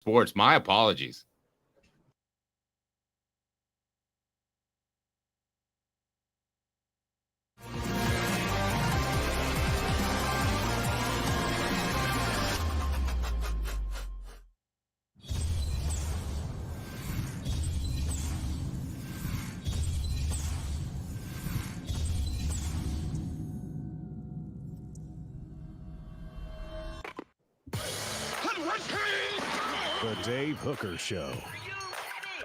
Sports. My apologies. The Dave Hooker Show.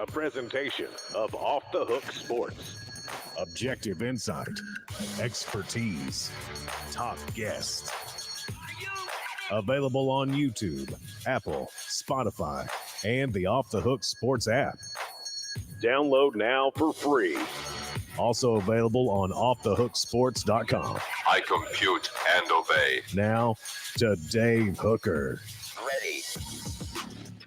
A presentation of Off the Hook Sports. Objective insight, expertise, top guests. Available on YouTube, Apple, Spotify, and the Off the Hook Sports app. Download now for free. Also available on offthehooksports.com. I compute and obey. Now to Dave Hooker. Ready.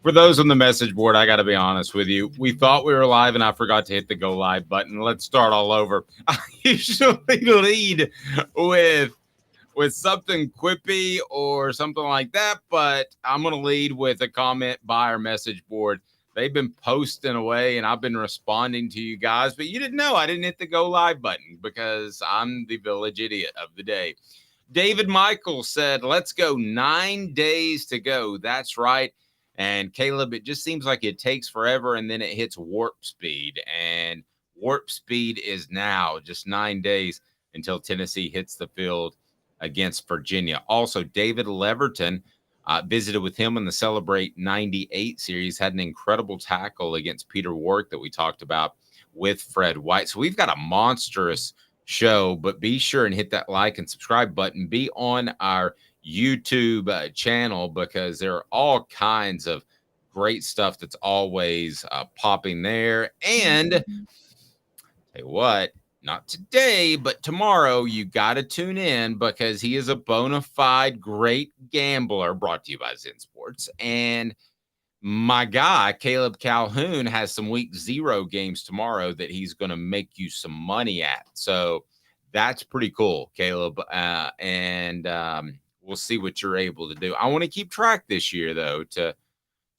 For those on the message board, I got to be honest with you. We thought we were live, and I forgot to hit the go live button. Let's start all over. I usually lead with something quippy or something like that, but I'm going to lead with a comment by our message board. They've been posting away, and I've been responding to you guys, but you didn't know I didn't hit the go live button because I'm the village idiot of the day. David Michael said, let's go, 9 days to go. That's right. And Caleb, it just seems like it takes forever, and then it hits warp speed. And warp speed is now just 9 days until Tennessee hits the field against Virginia. Also, David Leverton visited with him in the Celebrate 98 series, had an incredible tackle against Peter Warwick that we talked about with Fred White. So we've got a monstrous show, but be sure and hit that like and subscribe button. Be on our YouTube channel because there are all kinds of great stuff that's always popping there. And tell you what, not today, but tomorrow, you got to tune in because he is a bona fide great gambler, brought to you by Zen Sports. And my guy, Caleb Calhoun, has some week 0 games tomorrow that he's going to make you some money at. So that's pretty cool, Caleb. We'll see what you're able to do. I want to keep track this year, though, to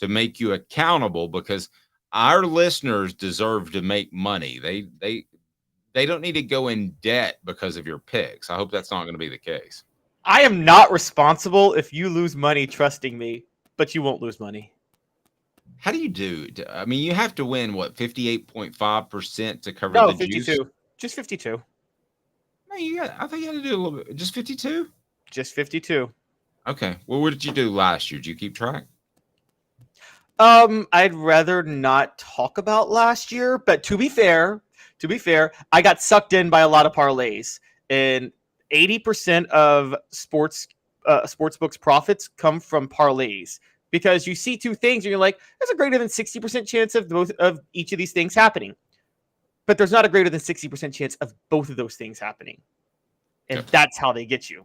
make you accountable because our listeners deserve to make money. They don't need to go in debt because of your picks. I hope that's not going to be the case. I am not responsible if you lose money trusting me, but you won't lose money. How do you do? I mean, you have to win, what, 58.5% to cover No, the 52. juice? Just 52. No, I think you had to do a little bit. Just 52? Just 52. Okay. Well, what did you do last year? Did you keep track? I'd rather not talk about last year, but to be fair, I got sucked in by a lot of parlays, and 80% of sportsbooks profits come from parlays because you see two things and you're like, there's a greater than 60% chance of both of each of these things happening, but there's not a greater than 60% chance of both of those things happening, and that's how they get you.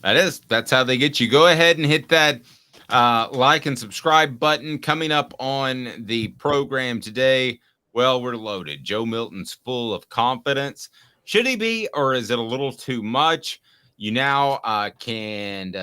That's how they get you. Go ahead and hit that like and subscribe button. Coming up on the program today, well, we're loaded. Joe Milton's full of confidence. Should he be, or is it a little too much? You now can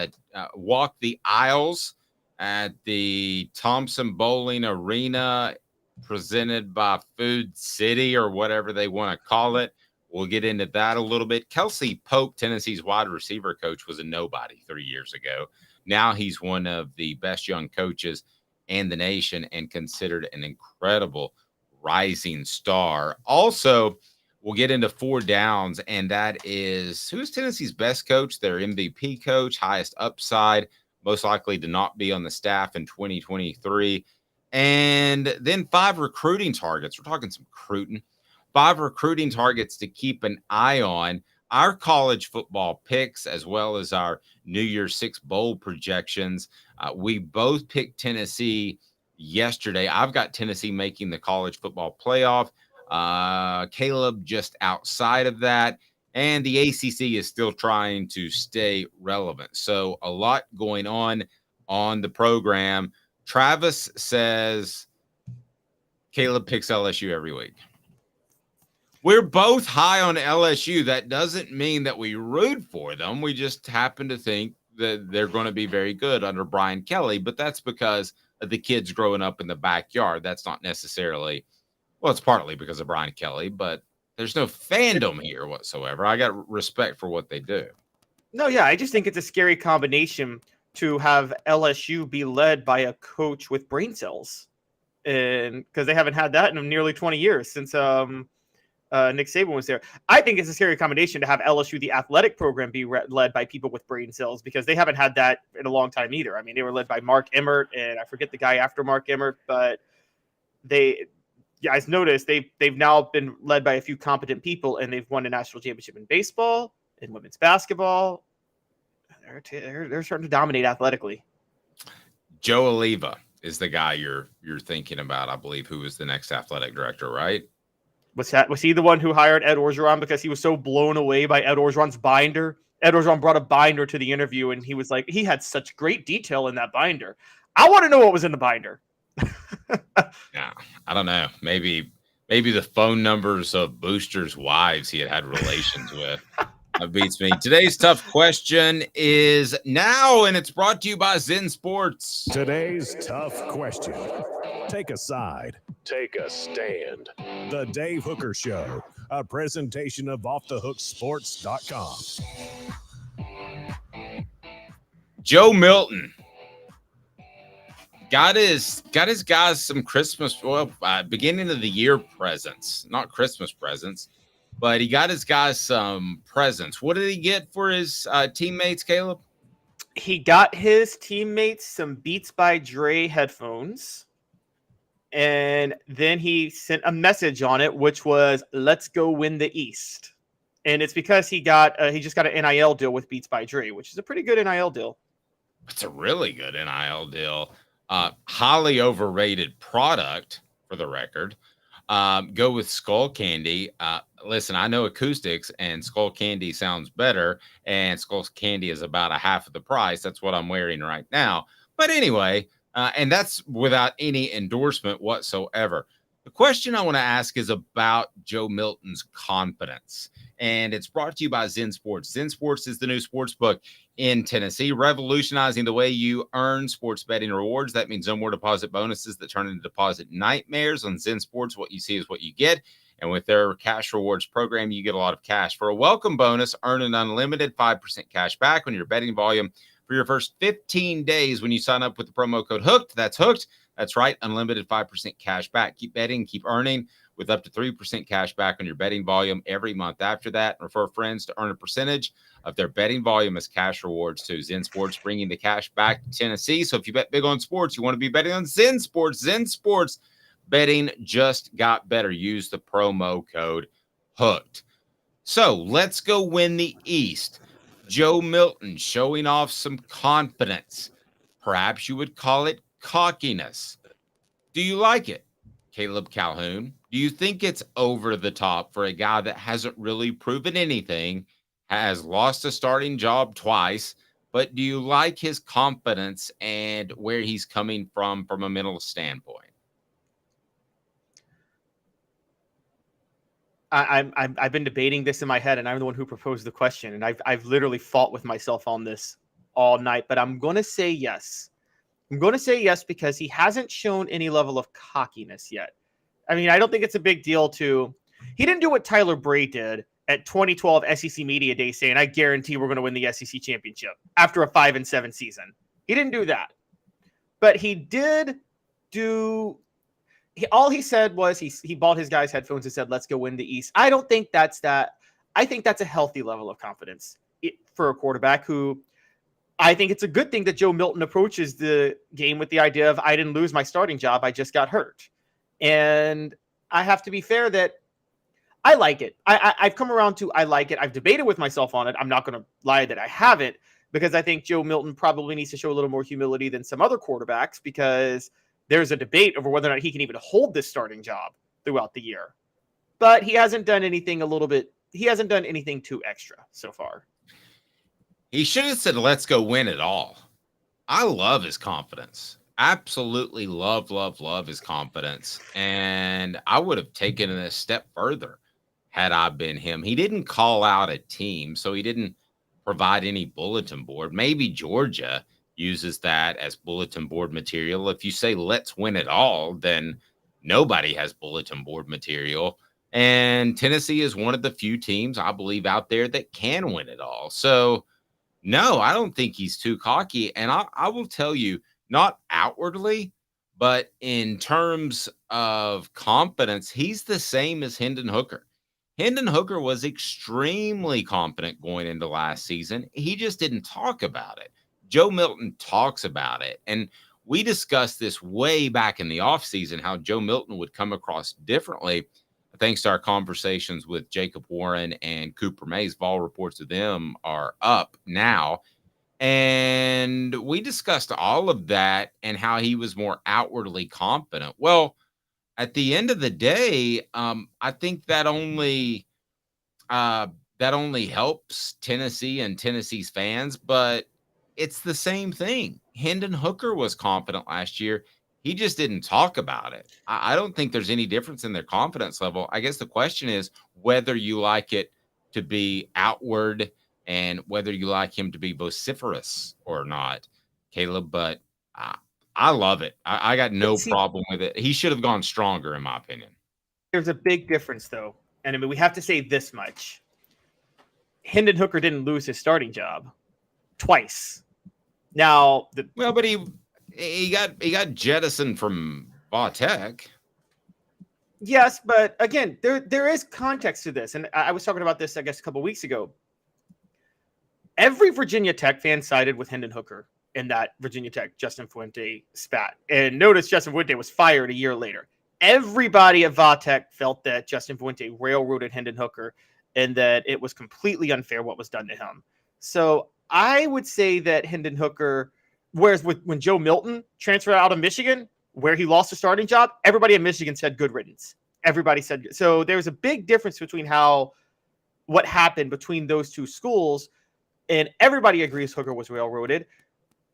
walk the aisles at the Thompson-Boling Arena presented by Food City or whatever they want to call it. We'll get into that a little bit. Kelsey Pope, Tennessee's wide receiver coach, was a nobody 3 years ago. Now he's one of the best young coaches in the nation and considered an incredible rising star. Also, we'll get into 4 downs, and that is who is Tennessee's best coach, their MVP coach, highest upside, most likely to not be on the staff in 2023. And then 5 recruiting targets. We're talking some recruiting. 5 recruiting targets to keep an eye on. Our college football picks, as well as our New Year's 6 bowl projections. We both picked Tennessee yesterday. I've got Tennessee making the college football playoff. Caleb just outside of that. And the ACC is still trying to stay relevant. So a lot going on the program. Travis says Caleb picks LSU every week. We're both high on LSU. That doesn't mean that we root for them. We just happen to think that they're going to be very good under Brian Kelly, but that's because the kids growing up in the backyard. That's not necessarily, well, it's partly because of Brian Kelly, but there's no fandom here whatsoever. I got respect for what they do. No, yeah, I just think it's a scary combination to have LSU be led by a coach with brain cells, and because they haven't had that in nearly 20 years since Nick Saban was there. I think it's a scary combination to have LSU, the athletic program, be led by people with brain cells, because they haven't had that in a long time either. I mean, they were led by Mark Emmert, and I forget the guy after Mark Emmert, but you guys notice they've now been led by a few competent people, and they've won a national championship in baseball, in women's basketball. They're starting to dominate athletically. Joe Oliva is the guy you're thinking about, I believe, who is the next athletic director, right? Was he the one who hired Ed Orgeron because he was so blown away by Ed Orgeron's binder? Ed Orgeron brought a binder to the interview, and he was like, he had such great detail in that binder. I want to know what was in the binder. Yeah, I don't know. Maybe the phone numbers of boosters' wives he had relations with. That beats me. Today's tough question is now, and it's brought to you by Zen Sports. Today's tough question. Take a side. Take a stand. The Dave Hooker Show, a presentation of offthehooksports.com. Joe Milton got his guys some Christmas, beginning of the year presents, not Christmas presents, but he got his guys some presents. What did he get for his teammates, Caleb? He got his teammates some Beats by Dre headphones, and then he sent a message on it, which was, "Let's go win the East." And it's because he just got an NIL deal with Beats by Dre, which is a pretty good NIL deal. It's a really good NIL deal. Highly overrated product, for the record. Go with Skull Candy. Listen, I know acoustics, and Skull Candy sounds better, and Skull Candy is about a half of the price. That's what I'm wearing right now. But anyway, and that's without any endorsement whatsoever. The question I want to ask is about Joe Milton's confidence, and it's brought to you by Zen Sports. Zen Sports is the new sports book in Tennessee, revolutionizing the way you earn sports betting rewards. That means no more deposit bonuses that turn into deposit nightmares. On Zen Sports, what you see is what you get. And with their cash rewards program, you get a lot of cash. For a welcome bonus, earn an unlimited 5% cash back on your betting volume for your first 15 days when you sign up with the promo code HOOKED. That's HOOKED. That's right, unlimited 5% cash back. Keep betting, keep earning with up to 3% cash back on your betting volume every month after that. Refer friends to earn a percentage of their betting volume as cash rewards to Zen Sports, bringing the cash back to Tennessee. So if you bet big on sports, you want to be betting on Zen Sports. Zen Sports betting just got better. Use the promo code HOOKED. So let's go win the East. Joe Milton showing off some confidence. Perhaps you would call it cockiness. Do you like it, Caleb Calhoun? Do you think it's over the top for a guy that hasn't really proven anything, has lost a starting job twice, but do you like his confidence and where he's coming from a mental standpoint? I've been debating this in my head, and I'm the one who proposed the question, and I've literally fought with myself on this all night, but I'm going to say yes. I'm going to say yes because he hasn't shown any level of cockiness yet. I mean, I don't think it's a big deal he didn't do what Tyler Bray did at 2012 SEC Media Day saying, "I guarantee we're going to win the SEC championship" after a 5-7 season. He didn't do that. But he did do, all he said was he bought his guys headphones and said, "Let's go win the East." I don't think that's that. I think that's a healthy level of confidence for a quarterback who, I think it's a good thing that Joe Milton approaches the game with the idea of, I didn't lose my starting job, I just got hurt. And I have to be fair that I like it. I've come around to, I like it. I've debated with myself on it. I'm not going to lie that I haven't, because I think Joe Milton probably needs to show a little more humility than some other quarterbacks, because there's a debate over whether or not he can even hold this starting job throughout the year. But he hasn't done anything too extra so far. He should have said, "Let's go win it all." I love his confidence. Absolutely love his confidence. And I would have taken it a step further had I been him. He didn't call out a team, so he didn't provide any bulletin board. Maybe Georgia, uses that as bulletin board material. If you say, let's win it all, then nobody has bulletin board material. And Tennessee is one of the few teams, I believe, out there that can win it all. So, no, I don't think he's too cocky. And I will tell you, not outwardly, but in terms of confidence, he's the same as Hendon Hooker. Hendon Hooker was extremely confident going into last season. He just didn't talk about it. Joe Milton talks about it. And we discussed this way back in the offseason, how Joe Milton would come across differently, thanks to our conversations with Jacob Warren and Cooper Mays. Vol reports of them are up now. And we discussed all of that and how he was more outwardly confident. Well, at the end of the day, I think that only helps Tennessee and Tennessee's fans, but it's the same thing. Hendon Hooker was confident last year. He just didn't talk about it. I don't think there's any difference in their confidence level. I guess the question is whether you like it to be outward and whether you like him to be vociferous or not, Caleb. But I love it. I got no problem with it. He should have gone stronger, in my opinion. There's a big difference, though. And I mean, we have to say this much. Hendon Hooker didn't lose his starting job twice. Now, but he got jettisoned from Va-Tech. Yes, but again, there is context to this. And I was talking about this, I guess, a couple of weeks ago. Every Virginia Tech fan sided with Hendon Hooker in that Virginia Tech Justin Fuente spat. And notice Justin Fuente was fired a year later. Everybody at Va-Tech felt that Justin Fuente railroaded Hendon Hooker and that it was completely unfair what was done to him. So I would say that Hendon Hooker, whereas when Joe Milton transferred out of Michigan, where he lost a starting job, everybody in Michigan said good riddance. Everybody said good. So there's a big difference between what happened between those two schools. And everybody agrees Hooker was railroaded.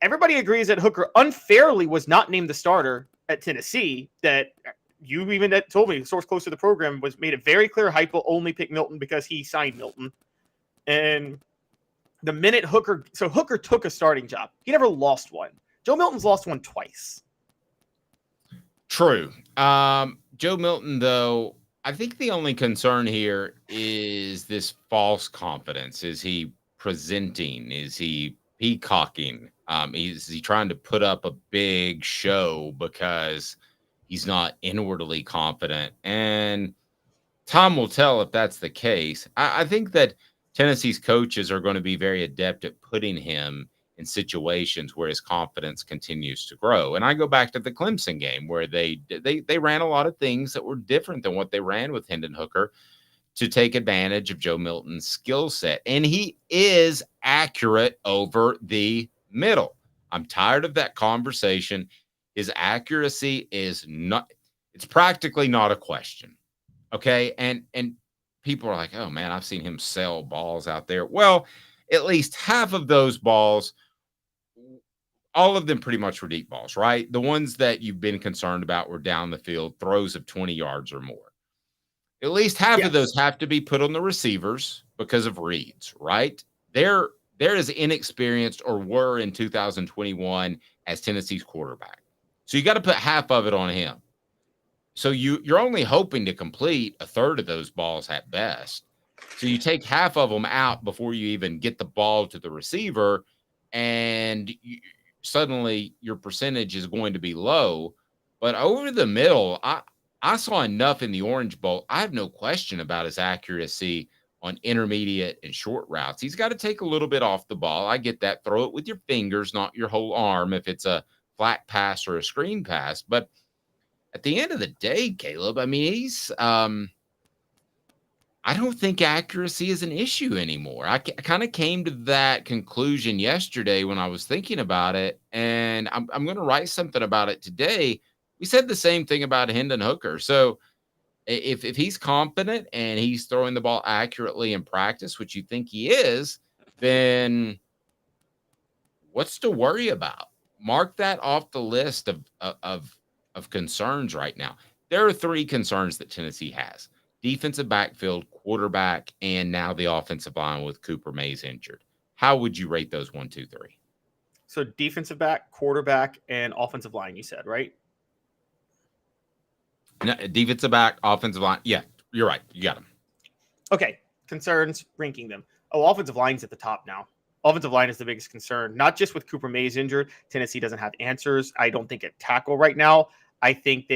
Everybody agrees that Hooker unfairly was not named the starter at Tennessee. That you even told me, the source close to the program made it very clear Heupel only picked Milton because he signed Milton. And the minute Hooker took a starting job, he never lost one. Joe Milton's lost one twice. True. Joe Milton, though, I think the only concern here is this false confidence. Is he presenting? Is he peacocking? Is he trying to put up a big show because he's not inwardly confident? And time will tell if that's the case. I think that Tennessee's coaches are going to be very adept at putting him in situations where his confidence continues to grow. And I go back to the Clemson game where they ran a lot of things that were different than what they ran with Hendon Hooker to take advantage of Joe Milton's skill set. And he is accurate over the middle. I'm tired of that conversation. His accuracy is not, it's practically not a question. Okay. And people are like, oh man, I've seen him sell balls out there. Well, at least half of those balls, all of them pretty much were deep balls, right? The ones that you've been concerned about were down the field, throws of 20 yards or more. At least half of those have to be put on the receivers because of reads, right? They're as inexperienced or were in 2021 as Tennessee's quarterback. So you got to put half of it on him. So you're only hoping to complete a third of those balls at best. So you take half of them out before you even get the ball to the receiver, and suddenly your percentage is going to be low. But over the middle, I saw enough in the Orange Bowl. I have no question about his accuracy on intermediate and short routes. He's got to take a little bit off the ball. I get that. Throw it with your fingers, not your whole arm, if it's a flat pass or a screen pass. But at the end of the day, Caleb, I mean, he's I don't think accuracy is an issue anymore. I kind of came to that conclusion yesterday when I was thinking about it, and I'm going to write something about it today. We said the same thing about Hendon Hooker. So if he's confident and he's throwing the ball accurately in practice, which you think he is, then what's to worry about? Mark that off the list of concerns right now. There are three concerns that Tennessee has: defensive backfield, quarterback, and now the offensive line with Cooper Mays injured. How would you rate those 1, 2, 3? So defensive back, quarterback, and offensive line, you said, right? No, defensive back, offensive line. Yeah, you're right. You got them. Okay. Concerns, ranking them. Oh, offensive line's at the top now. Offensive line is the biggest concern, not just with Cooper Mays injured. Tennessee doesn't have answers. I don't think at tackle right now. I think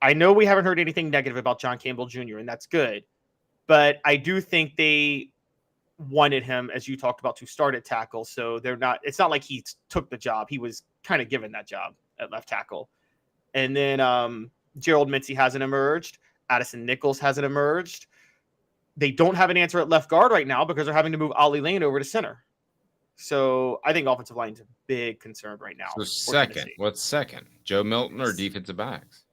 I know we haven't heard anything negative about John Campbell Jr., and that's good. But I do think they wanted him, as you talked about, to start at tackle. So it's not like he took the job. He was kind of given that job at left tackle. And then Gerald Mincy hasn't emerged. Addison Nichols hasn't emerged. They don't have an answer at left guard right now because they're having to move Ollie Lane over to center. So I think offensive line is a big concern right now. So second, what's second? Joe Milton or defensive backs?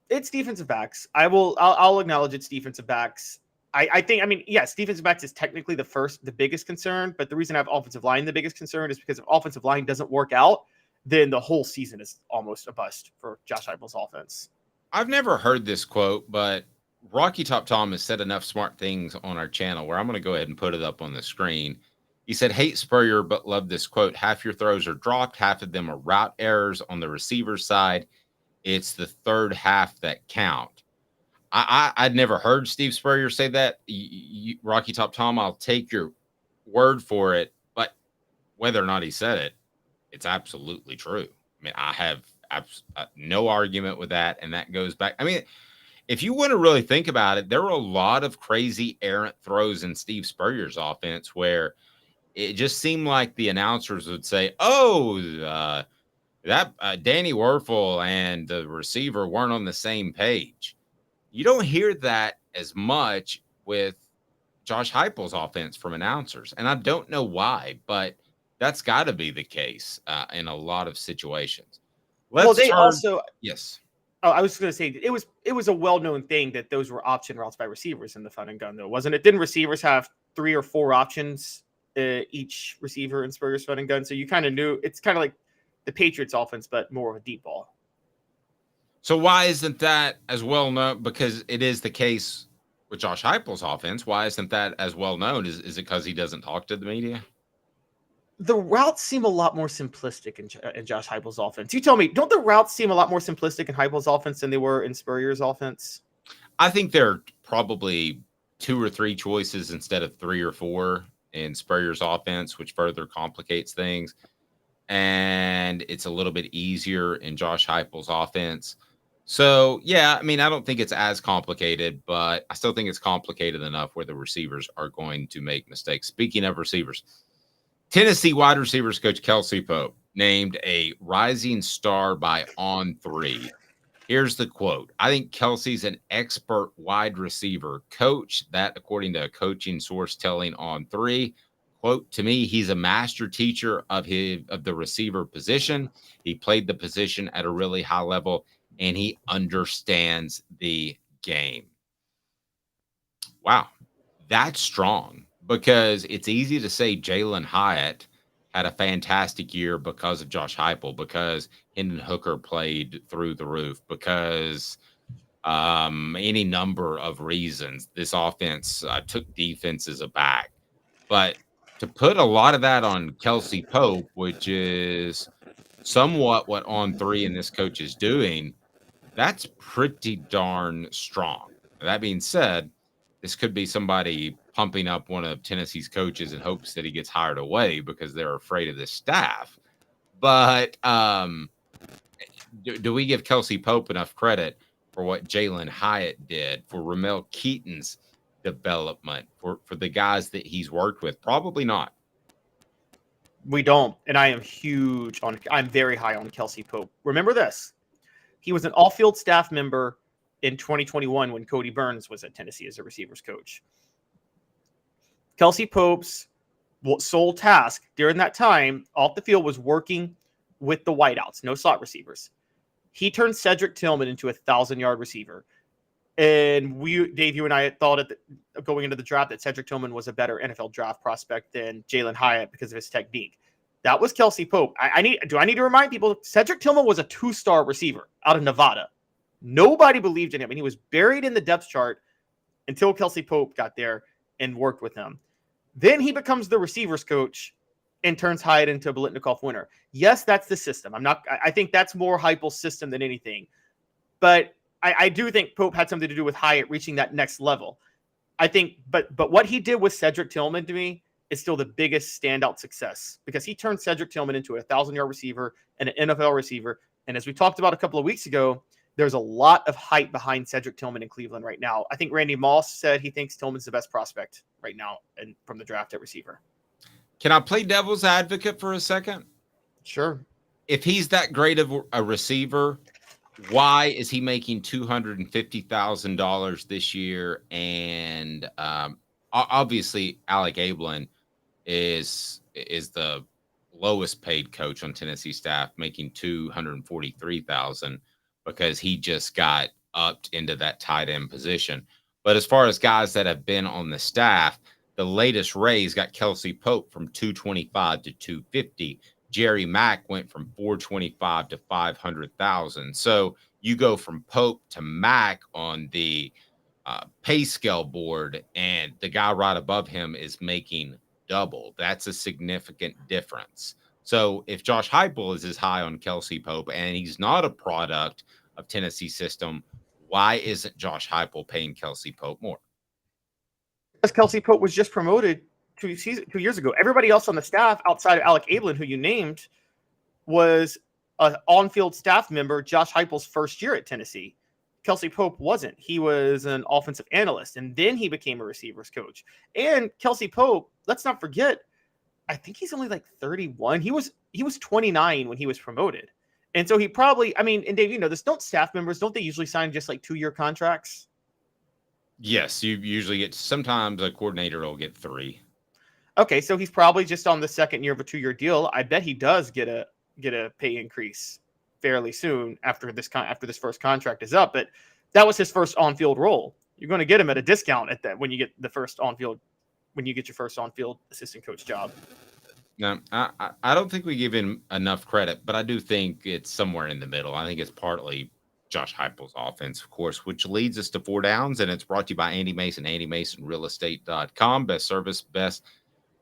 It's defensive backs. I'll acknowledge it's defensive backs. I think, yes, defensive backs is technically the biggest concern, but the reason I have offensive line the biggest concern is because if offensive line doesn't work out, then the whole season is almost a bust for Josh Heupel's offense. I've never heard this quote, but Rocky Top Tom has said enough smart things on our channel where I'm going to go ahead and put it up on the screen. He said, hate Spurrier, but love this quote. Half your throws are dropped. Half of them are route errors on the receiver side. It's the third half that count. I'd never heard Steve Spurrier say that. Rocky Top Tom, I'll take your word for it. But whether or not he said it, it's absolutely true. I mean, I have no argument with that. And that goes back. I mean, if you want to really think about it, there were a lot of crazy errant throws in Steve Spurrier's offense where it just seemed like the announcers would say, that Danny Werfel and the receiver weren't on the same page. You don't hear that as much with Josh Heupel's offense from announcers. And I don't know why, but that's got to be the case in a lot of situations. Yes. Oh, I was going to say it was a well-known thing that those were option routes by receivers in the fun and gun, though, wasn't it? Didn't receivers have 3 or 4 options each receiver in Spurrier's fun and gun? So you kind of knew it's kind of like the Patriots offense, but more of a deep ball. So why isn't that as well known? Because it is the case with Josh Heupel's offense. Why isn't that as well known? Is it because he doesn't talk to the media? The routes seem a lot more simplistic in Josh Heupel's offense. You tell me, don't the routes seem a lot more simplistic in Heupel's offense than they were in Spurrier's offense? I think there are probably 2 or 3 choices instead of 3 or 4 in Spurrier's offense, which further complicates things. And it's a little bit easier in Josh Heupel's offense. So, yeah, I mean, I don't think it's as complicated, but I still think it's complicated enough where the receivers are going to make mistakes. Speaking of receivers, Tennessee wide receivers coach Kelsey Pope named a rising star by On3. Here's the quote. I think Kelsey's an expert wide receiver coach. That, according to a coaching source telling On3, quote, to me, he's a master teacher of the receiver position. He played the position at a really high level, and he understands the game. Wow, that's strong, because it's easy to say Jalen Hyatt had a fantastic year because of Josh Heupel, because Hendon Hooker played through the roof, because any number of reasons this offense took defenses aback. But to put a lot of that on Kelsey Pope, which is somewhat what On3 and this coach is doing, that's pretty darn strong. That being said, this could be somebody pumping up one of Tennessee's coaches in hopes that he gets hired away because they're afraid of this staff. But do we give Kelsey Pope enough credit for what Jalen Hyatt did, for Ramel Keaton's development, for the guys that he's worked with? Probably not. We don't. And I'm very high on Kelsey Pope. Remember this. He was an all-field staff member in 2021 when Cody Burns was at Tennessee as a receivers coach. Kelsey Pope's sole task during that time off the field was working with the wideouts, no slot receivers. He turned Cedric Tillman into a 1,000-yard receiver. And Dave, you and I thought going into the draft that Cedric Tillman was a better NFL draft prospect than Jalen Hyatt because of his technique. That was Kelsey Pope. Do I need to remind people, Cedric Tillman was a 2-star receiver out of Nevada. Nobody believed in him, and he was buried in the depth chart until Kelsey Pope got there and worked with him. Then he becomes the receivers coach and turns Hyatt into a Biletnikoff winner. Yes, that's the system. I think that's more Heupel's system than anything. But I do think Pope had something to do with Hyatt reaching that next level. I think, but what he did with Cedric Tillman to me is still the biggest standout success, because he turned Cedric Tillman into a 1,000-yard receiver and an NFL receiver. And as we talked about a couple of weeks ago, there's a lot of hype behind Cedric Tillman in Cleveland right now. I think Randy Moss said he thinks Tillman's the best prospect right now and from the draft at receiver. Can I play devil's advocate for a second? Sure. If he's that great of a receiver, why is he making $250,000 this year? And obviously, Alec Ablin is the lowest paid coach on Tennessee staff, making $243,000 because he just got upped into that tight end position. But as far as guys that have been on the staff, the latest raise got Kelsey Pope from $225,000 to $250,000. Jerry Mack went from $425,000 to $500,000. So you go from Pope to Mack on the pay scale board, and the guy right above him is making double. That's a significant difference. So if Josh Heupel is as high on Kelsey Pope and he's not a product of Tennessee system, why isn't Josh Heupel paying Kelsey Pope more? Because Kelsey Pope was just promoted 2 years ago. Everybody else on the staff outside of Alec Ablin, who you named, was an on-field staff member Josh Heupel's first year at Tennessee. Kelsey Pope wasn't. He was an offensive analyst, and then he became a receivers coach. And Kelsey Pope, let's not forget, I think he's only like 31. He was 29 when he was promoted. And so he probably, I mean, and Dave, you know this, don't staff members, don't they usually sign just like 2-year contracts? Yes, you usually get, sometimes a coordinator will get 3. Okay, so he's probably just on the second year of a 2-year deal. I bet he does get a pay increase fairly soon after this first contract is up. But that was his first on-field role. You're going to get him at a discount at that when you get the first on-field, when you get your first on-field assistant coach job. No, I don't think we give him enough credit, but I do think it's somewhere in the middle. I think it's partly Josh Heupel's offense, of course, which leads us to 4 downs, and it's brought to you by Andy Mason, AndyMasonRealEstate.com. Best service, best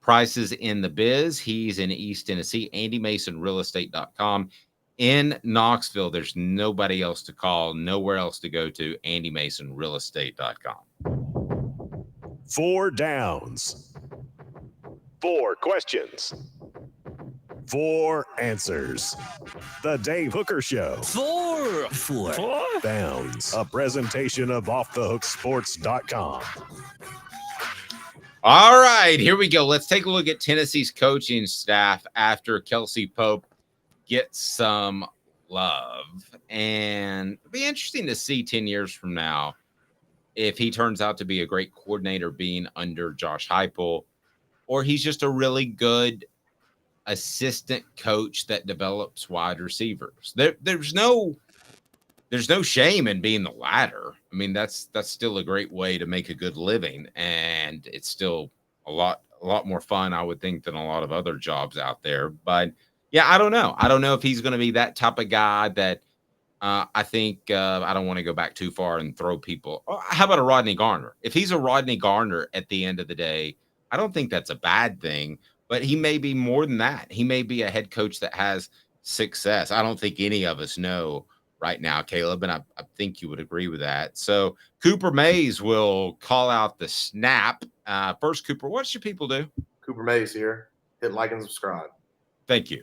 prices in the biz. He's in East Tennessee, AndyMasonRealEstate.com. In Knoxville, there's nobody else to call, nowhere else to go to, AndyMasonRealEstate.com. 4 downs. 4 questions. 4 answers. The Dave Hooker Show. 4 Downs. A presentation of OffTheHookSports.com. All right, here we go. Let's take a look at Tennessee's coaching staff after Kelsey Pope gets some love. And it'll be interesting to see 10 years from now if he turns out to be a great coordinator being under Josh Heupel, or he's just a really good assistant coach that develops wide receivers. There's no shame in being the latter. I mean, that's still a great way to make a good living, and it's still a lot more fun, I would think, than a lot of other jobs out there. But yeah, I don't know. I don't know if he's going to be that type of guy that I think I don't want to go back too far and throw people. How about a Rodney Garner? If he's a Rodney Garner at the end of the day, I don't think that's a bad thing, but he may be more than that. He may be a head coach that has success. I don't think any of us know right now, Caleb, and I think you would agree with that. So Cooper Mays will call out the snap. First, Cooper, what should people do? Cooper Mays here. Hit like and subscribe. Thank you.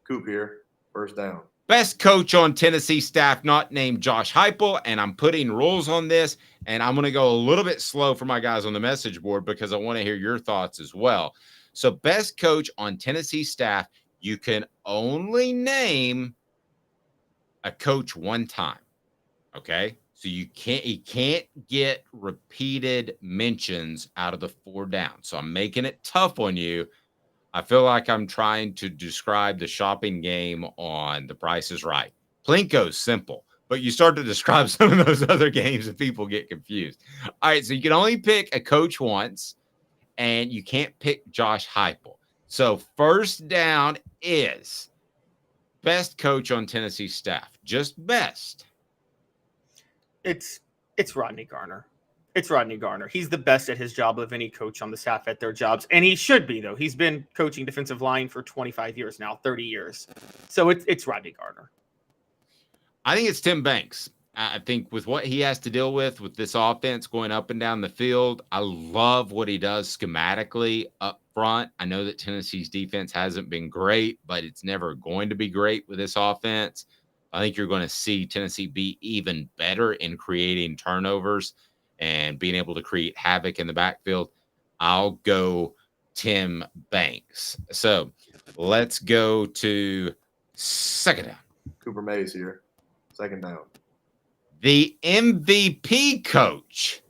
Coop here. First down. Best coach on Tennessee staff not named Josh Heupel, and I'm putting rules on this, and I'm going to go a little bit slow for my guys on the message board because I want to hear your thoughts as well. So best coach on Tennessee staff, you can only name a coach one time, okay? So you can't get repeated mentions out of the 4 downs. So I'm making it tough on you. I feel like I'm trying to describe the shopping game on The Price is Right. Plinko's simple, but you start to describe some of those other games and people get confused. All right, so you can only pick a coach once, and you can't pick Josh Heupel. So first down is best coach on Tennessee staff. Just best. It's Rodney Garner. It's Rodney Garner. He's the best at his job of any coach on the staff at their jobs. And he should be, though. He's been coaching defensive line for 25 years now, 30 years. So it's Rodney Garner. I think it's Tim Banks. I think with what he has to deal with this offense going up and down the field, I love what he does schematically up front. I know that Tennessee's defense hasn't been great, but it's never going to be great with this offense. I think you're going to see Tennessee be even better in creating turnovers and being able to create havoc in the backfield. I'll go Tim Banks. So let's go to second down. Cooper Mays here. Second down. The MVP coach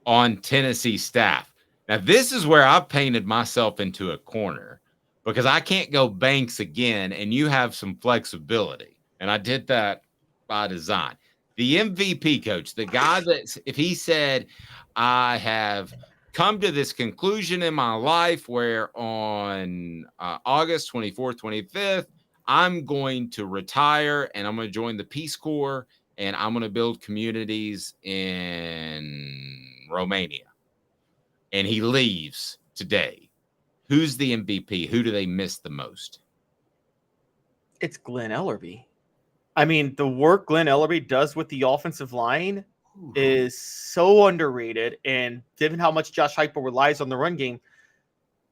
on Tennessee staff. Now, this is where I've painted myself into a corner because I can't go Banks again, and you have some flexibility. And I did that by design. The MVP coach, the guy that if he said, I have come to this conclusion in my life where on August 24th, 25th, I'm going to retire and I'm going to join the Peace Corps and I'm going to build communities in Romania. And he leaves today. Who's the MVP? Who do they miss the most? It's Glenn Ellerbe. I mean, the work Glenn Ellerbe does with the offensive line is so underrated. And given how much Josh Heupel relies on the run game,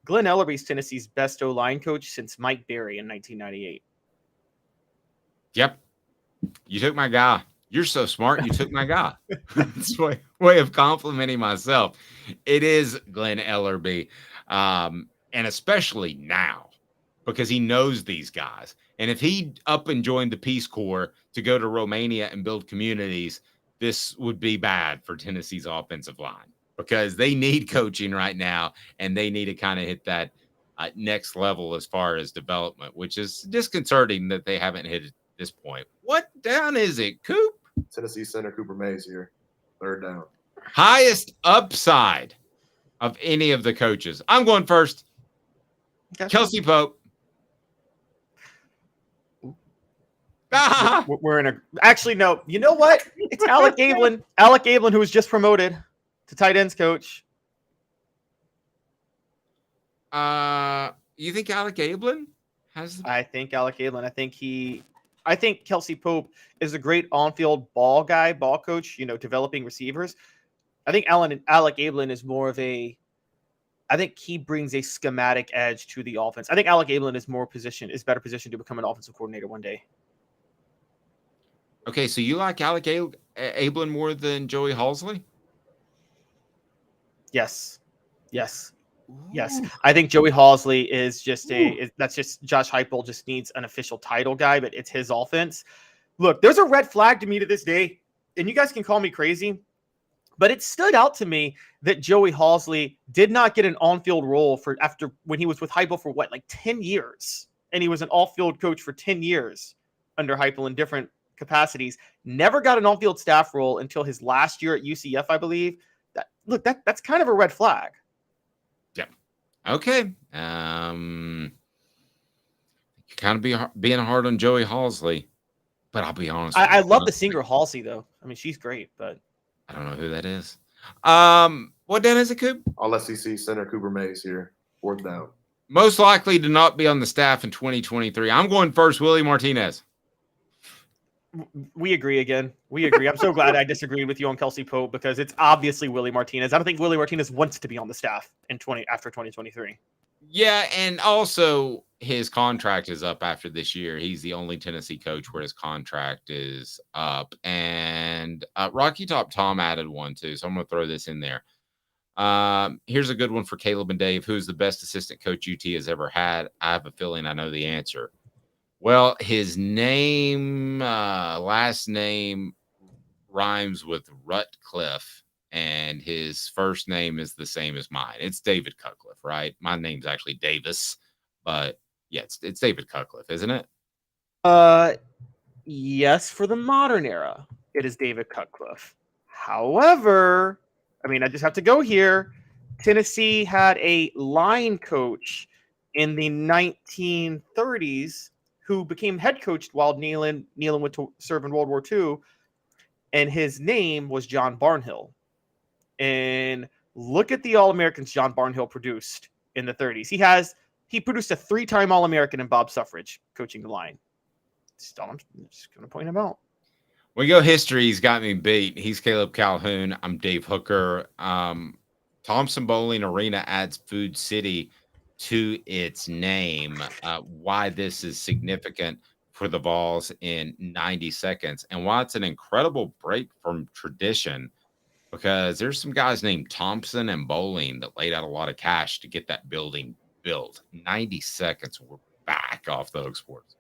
Glenn Ellerbe is Tennessee's best O-line coach since Mike Berry in 1998. Yep. You took my guy. You're so smart. You took my guy. That's a way of complimenting myself. It is Glenn Ellerbe. And especially now because he knows these guys. And if he up and joined the Peace Corps to go to Romania and build communities, this would be bad for Tennessee's offensive line because they need coaching right now and they need to kind of hit that next level as far as development, which is disconcerting that they haven't hit at this point. What down is it, Coop? Tennessee center Cooper Mays here. Third down. Highest upside of any of the coaches. I'm going first. Okay. Kelsey Pope. We're in a actually no. You know what? It's Alec Gablin. Alec Gablin, who was just promoted to tight ends coach. You think Alec Gablin has? I think Alec Gablin. I think Kelsey Pope is a great on-field ball guy, ball coach. You know, developing receivers. I think Alec Gablin is more of a. I think he brings a schematic edge to the offense. I think Alec Gablin is better positioned to become an offensive coordinator one day. Okay, so you like Alec Gablin more than Joey Halsley? Yes. I think Joey Halsley is just that's just Josh Heupel just needs an official title guy, but it's his offense. Look, there's a red flag to me to this day, and you guys can call me crazy, but it stood out to me that Joey Halsley did not get an on-field role after when he was with Heupel for 10 years, and he was an off-field coach for 10 years under Heupel in different capacities. Never got an on-field staff role until his last year at UCF, I believe. That's kind of a red flag. Yeah. Okay. You're kind of being hard on Joey Halsley, but I'll be honest. I love the singer Halsey though. I mean, she's great, but I don't know who that is. What down is it, Coop? All SEC center Cooper Mays here. Fourth down. Most likely to not be on the staff in 2023. I'm going first, Willie Martinez. We agree again. We agree. I'm so glad I disagreed with you on Kelsey Pope because it's obviously Willie Martinez. I don't think Willie Martinez wants to be on the staff after 2023. Yeah, and also his contract is up after this year. He's the only Tennessee coach where his contract is up. And Rocky Top Tom added one too, so I'm going to throw this in there. Here's a good one for Caleb and Dave. Who's the best assistant coach UT has ever had? I have a feeling I know the answer. Well, his name, last name rhymes with Rutcliffe, and his first name is the same as mine. It's David Cutcliffe, right? My name's actually Davis, but yeah, it's David Cutcliffe, isn't it? Yes, for the modern era, it is David Cutcliffe. However, I mean, I just have to go here. Tennessee had a line coach in the 1930s who became head coach while Nealon went to serve in World War II, and his name was John Barnhill. And look at the All-Americans John Barnhill produced in the 30s. He produced a 3-time All-American in Bob Suffrage coaching the line. I'm just going to point him out. We go history. He's got me beat. He's Caleb Calhoun. I'm Dave Hooker. Thompson-Boling Arena adds Food City to its name. Why this is significant for the Vols in 90 seconds, and why it's an incredible break from tradition, because there's some guys named Thompson and Boling that laid out a lot of cash to get that building built. 90 seconds. We're back off the Hook Sports.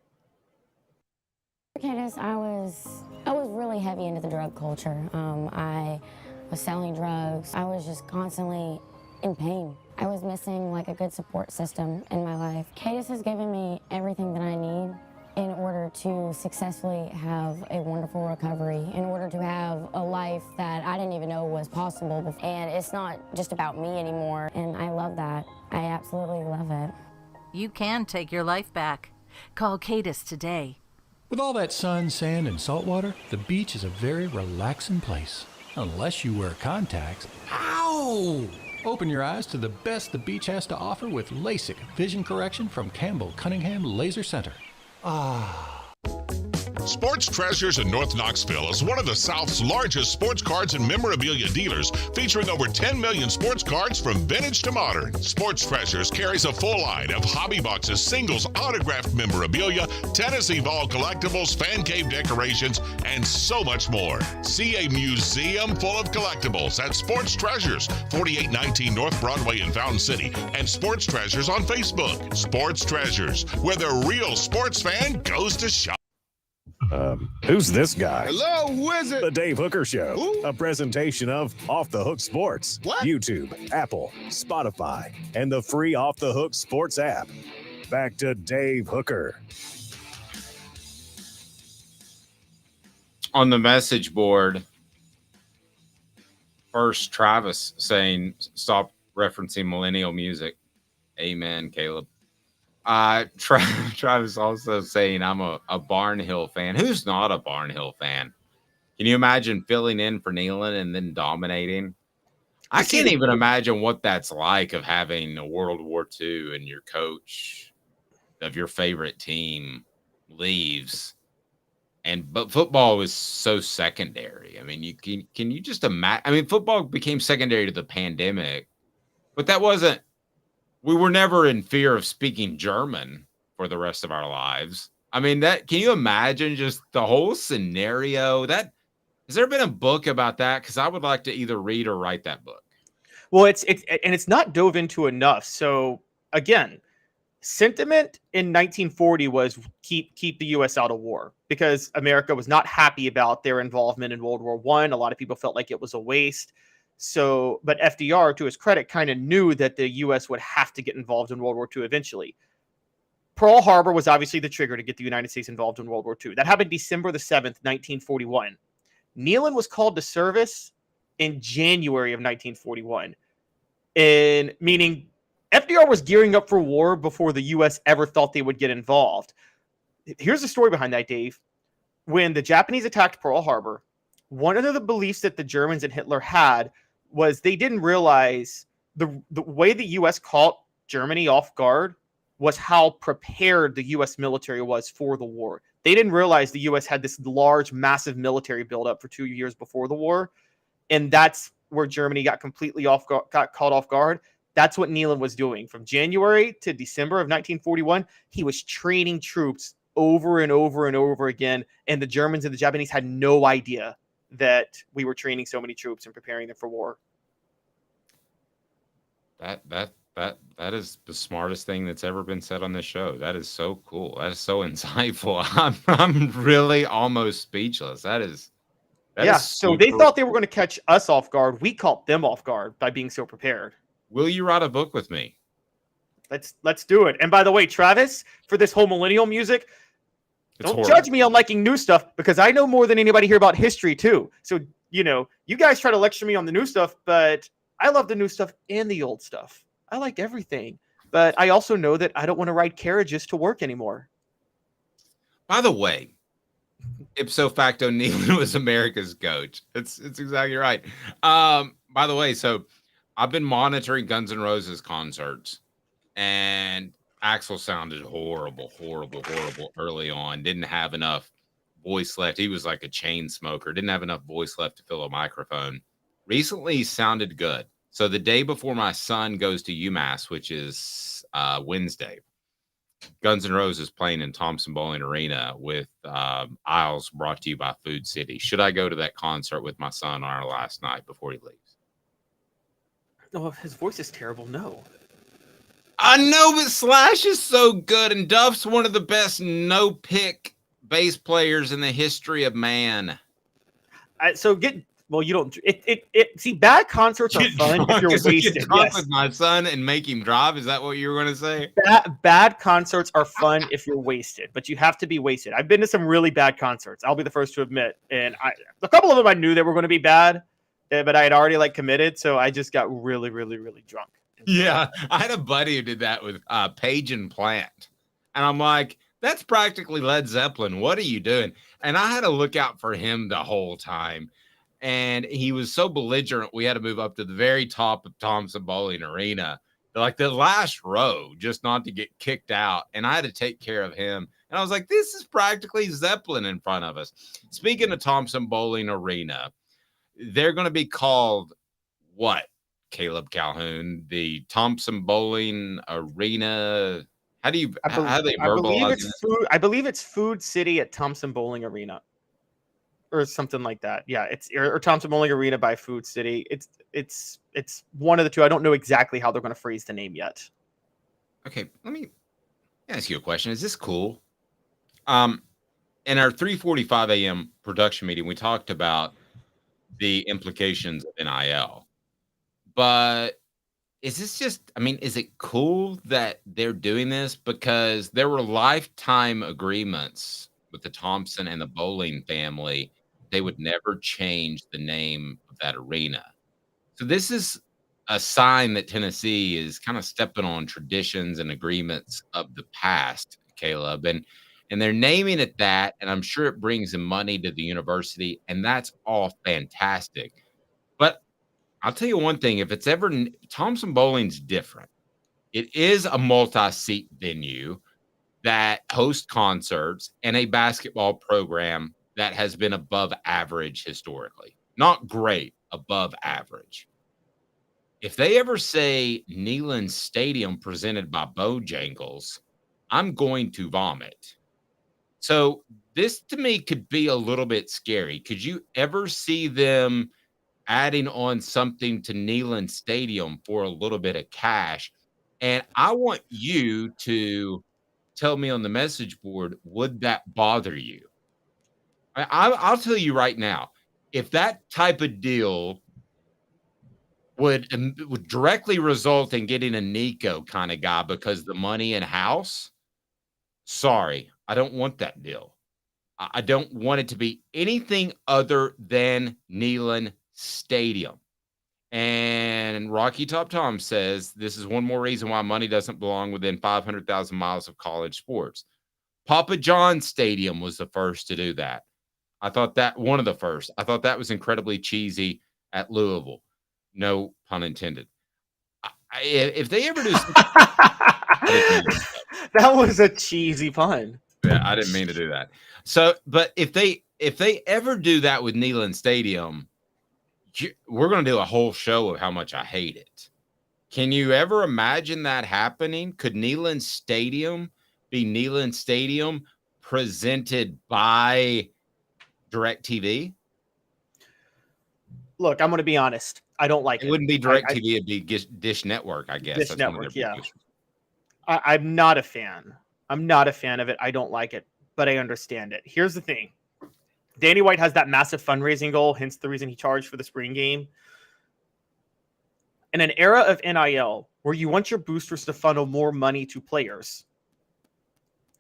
Candace, I was really heavy into the drug culture. I was selling drugs. I was just constantly in pain. I was missing like a good support system in my life. Candace has given me everything that I need in order to successfully have a wonderful recovery, in order to have a life that I didn't even know was possible. And it's not just about me anymore. And I love that. I absolutely love it. You can take your life back. Call Cadis today. With all that sun, sand, and salt water, the beach is a very relaxing place. Unless you wear contacts. Ow! Open your eyes to the best the beach has to offer with LASIK vision correction from Campbell Cunningham Laser Center. Ah. Sports Treasures in North Knoxville is one of the South's largest sports cards and memorabilia dealers, featuring over 10 million sports cards from vintage to modern. Sports Treasures carries a full line of hobby boxes, singles, autographed memorabilia, Tennessee Vol collectibles, fan cave decorations, and so much more. See a museum full of collectibles at Sports Treasures, 4819 North Broadway in Fountain City, and Sports Treasures on Facebook. Sports Treasures, where the real sports fan goes to shop. Who's this guy? Hello, who is it? The Dave Hooker Show, Who? a presentation of Off the Hook Sports. What? YouTube, Apple, Spotify, and the free Off the Hook Sports app. Back to Dave Hooker. On the message board, first Travis saying, stop referencing millennial music. Amen, Caleb. Travis also saying, I'm a Barnhill fan. Who's not a Barnhill fan? Can you imagine filling in for Nealon and then dominating? I can't even imagine what that's like, of having a World War II and your coach of your favorite team leaves. But football was so secondary. I mean, can you just imagine? I mean, football became secondary to the pandemic, but that wasn't. We were never in fear of speaking German for the rest of our lives. I mean, can you imagine just the whole scenario? Has there been a book about that? Because I would like to either read or write that book. Well, it's not dove into enough. So again, sentiment in 1940 was keep the U.S. out of war, because America was not happy about their involvement in World War I. A lot of people felt like it was a waste. So, but FDR, to his credit, kind of knew that the U.S. would have to get involved in World War II eventually. Pearl Harbor was obviously the trigger to get the United States involved in World War II. That happened December the 7th, 1941. Nealon was called to service in January of 1941, and meaning FDR was gearing up for war before the U.S. ever thought they would get involved. Here's the story behind that, Dave. When the Japanese attacked Pearl Harbor, one of the beliefs that the Germans and Hitler had was they didn't realize the way the U.S. caught Germany off guard was how prepared the U.S. military was for the war. They didn't realize the U.S. had this large, massive military buildup for 2 years before the war, and that's where Germany got completely got caught off guard. That's what Nealon was doing. From January to December of 1941, he was training troops over and over and over again, and the Germans and the Japanese had no idea that we were training so many troops and preparing them for war. That is the smartest thing that's ever been said on this show. That is so cool. That is so insightful. I'm really almost speechless. That is so they thought they were going to catch us off guard. We caught them off guard by being so prepared. Will you write a book with me? Let's do it. And by the way, Travis, for this whole millennial music, don't judge me on liking new stuff, because I know more than anybody here about history too. So, you guys try to lecture me on the new stuff, but I love the new stuff and the old stuff. I like everything, but I also know that I don't want to ride carriages to work anymore. By the way, ipso facto, Nealon was America's coach. It's exactly right. by the way, so I've been monitoring Guns N' Roses concerts, and Axl sounded horrible early on. Didn't have enough voice left. He was like a chain smoker. Didn't have enough voice left to fill a microphone. Recently, he sounded good. So the day before my son goes to UMass, which is Wednesday, Guns N' Roses playing in Thompson-Boling Arena with Isles, brought to you by Food City. Should I go to that concert with my son on our last night before he leaves? Oh, his voice is terrible. No. I know, but Slash is so good, and Duff's one of the best no-pick bass players in the history of man. You don't. See, bad concerts are fun if you're wasted. Get drunk with my son and make him drive. Is that what you were going to say? Bad concerts are fun if you're wasted, but you have to be wasted. I've been to some really bad concerts. I'll be the first to admit, and a couple of them I knew they were going to be bad, but I had already committed, so I just got really, really, really drunk. Yeah, I had a buddy who did that with Page and Plant, and I'm like, that's practically Led Zeppelin. What are you doing? And I had to look out for him the whole time. And he was so belligerent, we had to move up to the very top of Thompson-Boling Arena, like the last row, just not to get kicked out. And I had to take care of him. And I was like, this is practically Zeppelin in front of us. Speaking of Thompson-Boling Arena, they're going to be called what, Caleb Calhoun? The Thompson-Boling Arena. How do they verbalize it? I believe it's Food City at Thompson-Boling Arena. Or something like that. Yeah, it's or Thompson-Boling Arena by Food City. It's one of the two. I don't know exactly how they're going to phrase the name yet. Okay, let me ask you a question. Is this cool? In our 3:45 a.m. production meeting, we talked about the implications of NIL. But is this just, is it cool that they're doing this? Because there were lifetime agreements with the Thompson and the Boling family. They would never change the name of that arena. So this is a sign that Tennessee is kind of stepping on traditions and agreements of the past, Caleb. And they're naming it that, and I'm sure it brings in money to the university, and that's all fantastic. But I'll tell you one thing, if it's ever Thompson-Boling's different. It is a multi-seat venue that hosts concerts and a basketball program that has been above average historically. Not great, above average. If they ever say Neyland Stadium presented by Bojangles, I'm going to vomit. So this to me could be a little bit scary. Could you ever see them adding on something to Neyland Stadium for a little bit of cash? And I want you to tell me on the message board, would that bother you? I'll tell you right now, if that type of deal would directly result in getting a Nico kind of guy because the money in house, sorry, I don't want that deal. I don't want it to be anything other than Neyland Stadium. And Rocky Top Tom says this is one more reason why money doesn't belong within 500,000 miles of college sports. Papa John's Stadium was the first to do that. I thought that one of the first. I thought that was incredibly cheesy at Louisville. No pun intended. If they ever do that was a cheesy pun. Yeah, I didn't mean to do that. So, but if they ever do that with Neyland Stadium, we're going to do a whole show of how much I hate it. Can you ever imagine that happening? Could Neyland Stadium be Neyland Stadium presented by DirecTV? Look, I'm going to be honest. I don't like it. It wouldn't be DirecTV. It'd be Dish Network, I guess. Dish Network, yeah. I'm not a fan. I'm not a fan of it. I don't like it, but I understand it. Here's the thing. Danny White has that massive fundraising goal, hence the reason he charged for the spring game. In an era of NIL, where you want your boosters to funnel more money to players,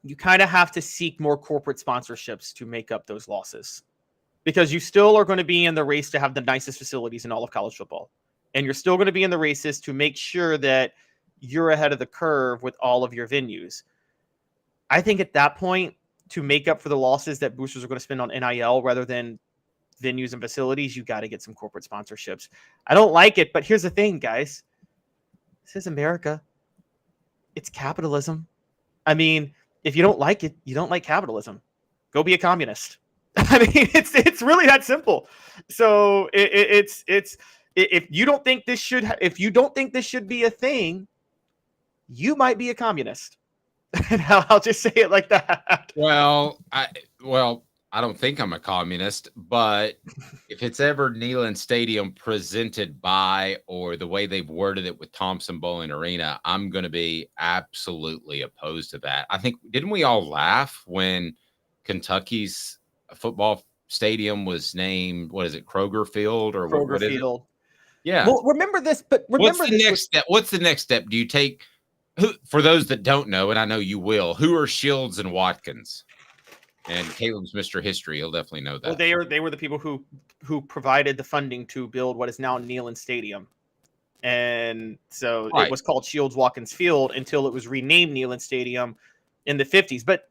you kind of have to seek more corporate sponsorships to make up those losses. Because you still are going to be in the race to have the nicest facilities in all of college football. And you're still going to be in the races to make sure that you're ahead of the curve with all of your venues. I think at that point, to make up for the losses that boosters are going to spend on NIL rather than venues and facilities, you got to get some corporate sponsorships. I don't like it, but here's the thing, guys. This is America. It's capitalism. I mean, if you don't like it, you don't like capitalism. Go be a communist. I mean, it's really that simple. So it's if you don't think this should be a thing, you might be a communist. And I'll just say it like that. Well, I don't think I'm a communist, but if it's ever Neyland Stadium presented by, or the way they've worded it with Thompson-Boling Arena, I'm going to be absolutely opposed to that. I think, didn't we all laugh when Kentucky's football stadium was named, what is it, Kroger Field or what is Field? It? Yeah. Well, remember this, but remember what's the next step? What's the next step? Do you take, for those that don't know, and I know you will, who are Shields and Watkins? And Caleb's Mr. History. He'll definitely know that. Well, they were the people who provided the funding to build what is now Neyland Stadium. And so It was called Shields Watkins Field until it was renamed Neyland Stadium in the 50s. But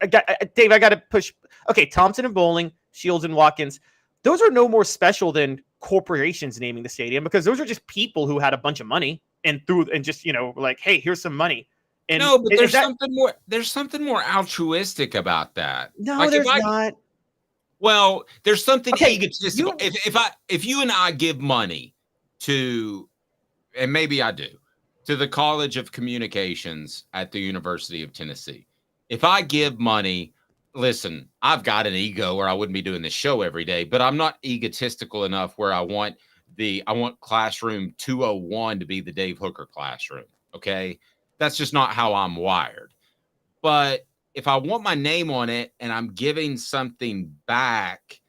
Dave, I got to push. Okay, Thompson and Boling, Shields and Watkins, those are no more special than corporations naming the stadium, because those are just people who had a bunch of money and just, like, hey, here's some money. And no, but there's something more altruistic about that. No, like there's not. Well, there's something egotistical. If you and I give money to, and maybe I do, to the College of Communications at the University of Tennessee, if I give money, listen, I've got an ego or I wouldn't be doing this show every day, but I'm not egotistical enough where I want classroom 201 to be the Dave Hooker classroom. Okay. That's just not how I'm wired. But if I want my name on it and I'm giving something back,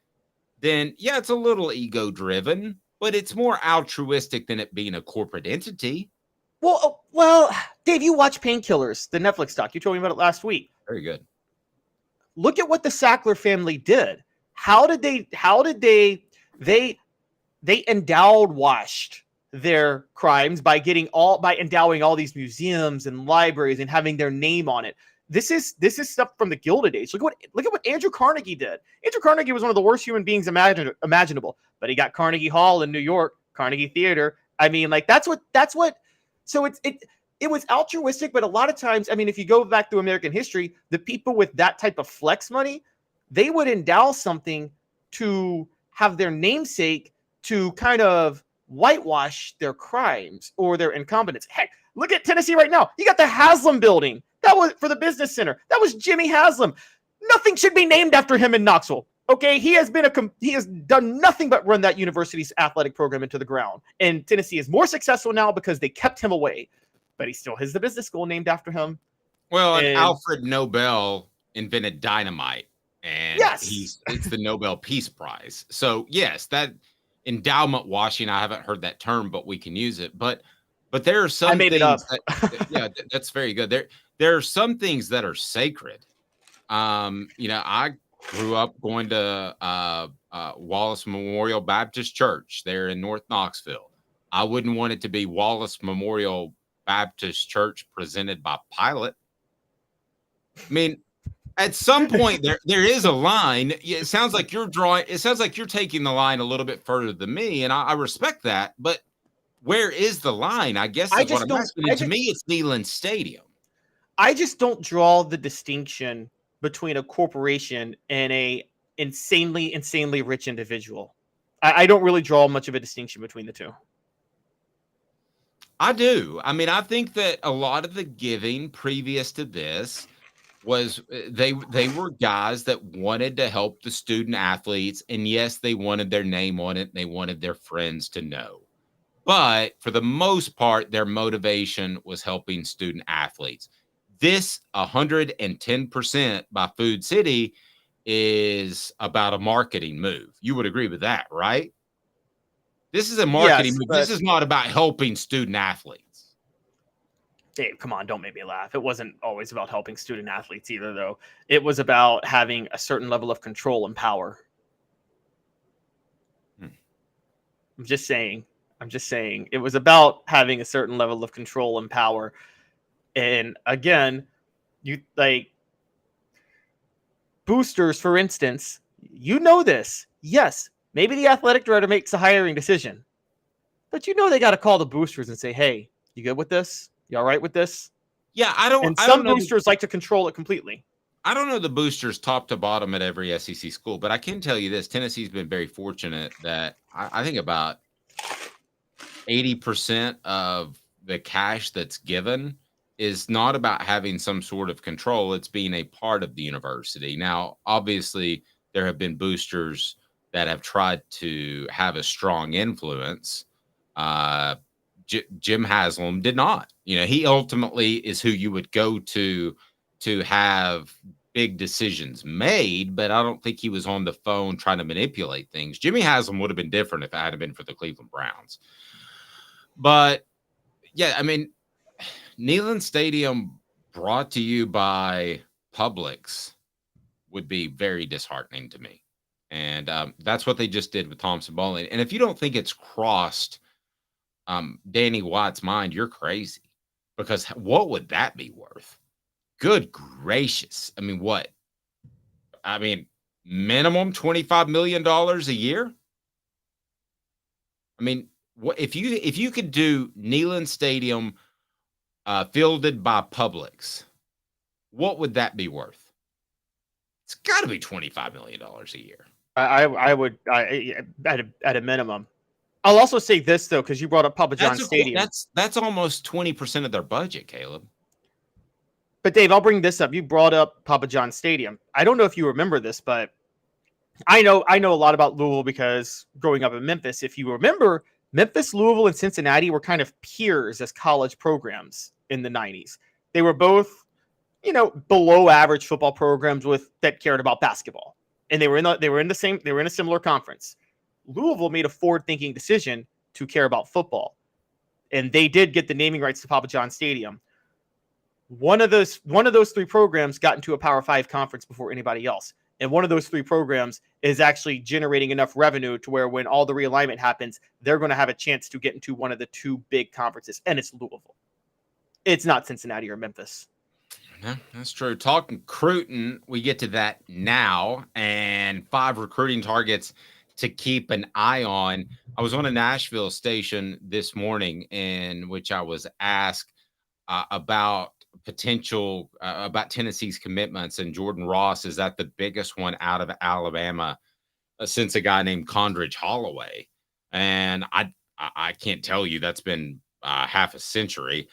then yeah, it's a little ego driven, but it's more altruistic than it being a corporate entity. Well, Dave, you watch Painkillers, the Netflix doc. You told me about it last week. Very good. Look at what the Sackler family did. How did they endowed washed their crimes by endowing all these museums and libraries and having their name on it. This is stuff from the Gilded Age. Look at what Andrew Carnegie did. Andrew Carnegie was one of the worst human beings imaginable, but he got Carnegie Hall in New York, Carnegie Theater. I mean, like that's what. So it was altruistic, but a lot of times, I mean, if you go back through American history, the people with that type of flex money, they would endow something to have their namesake to kind of whitewash their crimes or their incompetence. Heck, look at Tennessee right now. You got the Haslam building. That was for the business center. That was Jimmy Haslam. Nothing should be named after him in Knoxville. Okay, he has done nothing but run that university's athletic program into the ground. And Tennessee is more successful now because they kept him away. But he still has the business school named after him. Well, and Alfred Nobel invented dynamite, and yes, it's the Nobel Peace Prize. So yes, that endowment washing, I haven't heard that term, but we can use it. But there are some. I made it up. That's very good. There are some things that are sacred. I grew up going to Wallace Memorial Baptist Church there in North Knoxville. I wouldn't want it to be Wallace Memorial Baptist Church presented by Pilate. I mean, at some point there is a line. It sounds like you're taking the line a little bit further than me, and I respect that. But where is the line? I guess that's what I'm asking. To me, it's Neyland Stadium. I just don't draw the distinction between a corporation and a insanely rich individual. I don't really draw much of a distinction between the two. I do. I mean, I think that a lot of the giving previous to this was they were guys that wanted to help the student athletes. And yes, they wanted their name on it. And they wanted their friends to know. But for the most part, their motivation was helping student athletes. This 110% by Food City is about a marketing move. You would agree with that, right? This is a marketing move. This is not about helping student athletes. Dave, come on, don't make me laugh. It wasn't always about helping student athletes either, though. It was about having a certain level of control and power. I'm just saying. It was about having a certain level of control and power. And again, you like boosters, for instance, you know this. Yes, Maybe the athletic director makes a hiring decision. But they got to call the boosters and say, hey, you good with this? You all right with this? Yeah, I don't know boosters like to control it completely. I don't know the boosters top to bottom at every SEC school, but I can tell you this. Tennessee's been very fortunate that I think about 80% of the cash that's given is not about having some sort of control. It's being a part of the university. Now, obviously, there have been boosters that have tried to have a strong influence. Jim Haslam did not. He ultimately is who you would go to have big decisions made, but I don't think he was on the phone trying to manipulate things. Jimmy Haslam would have been different if it hadn't been for the Cleveland Browns. But yeah, I mean, Neyland Stadium brought to you by Publix would be very disheartening to me. And that's what they just did with Thompson-Boling. And if you don't think it's crossed Danny White's mind, you're crazy. Because what would that be worth? Good gracious. I mean, what? I mean, minimum $25 million a year? I mean, what if you could do Neyland Stadium fielded by Publix, what would that be worth? It's got to be $25 million a year. I would at a minimum. I'll also say this though, because you brought up Papa John Stadium. That's almost 20% of their budget, Caleb. But Dave, I'll bring this up. You brought up Papa John Stadium. I don't know if you remember this, but I know a lot about Louisville because growing up in Memphis, if you remember, Memphis, Louisville, and Cincinnati were kind of peers as college programs in the 90s. They were both, below average football programs that cared about basketball. And they were in a similar conference. Louisville made a forward-thinking decision to care about football. And they did get the naming rights to Papa John Stadium. One of those three programs got into a Power 5 conference before anybody else. And one of those three programs is actually generating enough revenue to where when all the realignment happens, they're going to have a chance to get into one of the two big conferences. And it's Louisville. It's not Cincinnati or Memphis. No, that's true. Talking recruiting, we get to that now. And 5 recruiting targets to keep an eye on. I was on a Nashville station this morning in which I was asked about potential about Tennessee's commitments, and Jordan Ross is that the biggest one out of Alabama since a guy named Condridge Holloway. And I can't tell you that's been half a century,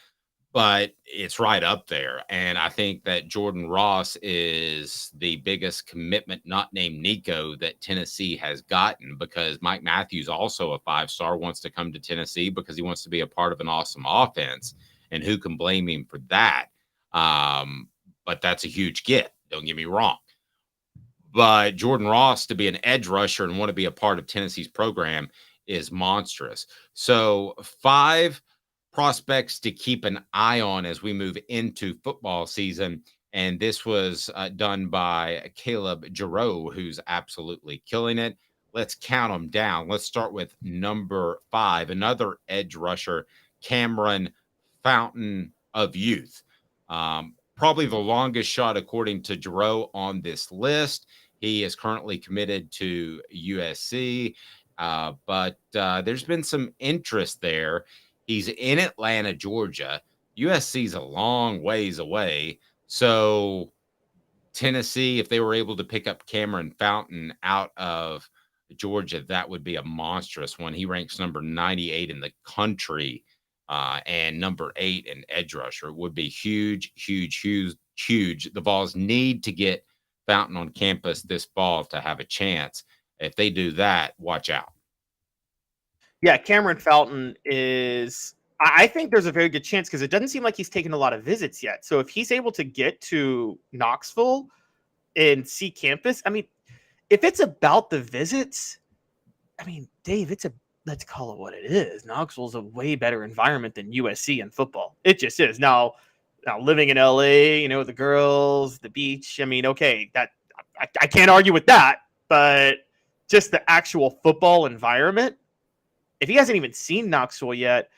but it's right up there. And I think that Jordan Ross is the biggest commitment, not named Nico, that Tennessee has gotten, because Mike Matthews, also a 5-star, wants to come to Tennessee because he wants to be a part of an awesome offense. And who can blame him for that? But that's a huge get. Don't get me wrong. But Jordan Ross to be an edge rusher and want to be a part of Tennessee's program is monstrous. So 5 prospects to keep an eye on as we move into football season. And this was done by Caleb Giroux, who's absolutely killing it. Let's count them down. Let's start with number 5, another edge rusher, Cameron Fountain of Youth. Probably the longest shot, according to Giroux, on this list. He is currently committed to USC, but there's been some interest there. He's in Atlanta, Georgia. USC's a long ways away. So Tennessee, if they were able to pick up Cameron Fountain out of Georgia, that would be a monstrous one. He ranks number 98 in the country. And number 8 in edge rusher. Would be huge, huge, huge, huge. The Vols need to get Fountain on campus this fall to have a chance. If they do that, watch out. Yeah, Cameron Fountain is, I think there's a very good chance because it doesn't seem like he's taken a lot of visits yet. So if he's able to get to Knoxville and see campus, I mean, if it's about the visits, I mean, Dave, let's call it what it is. Knoxville's a way better environment than USC in football. It just is. Now living in LA, the girls, the beach. I mean, okay, that I can't argue with that, but just the actual football environment. If he hasn't even seen Knoxville yet,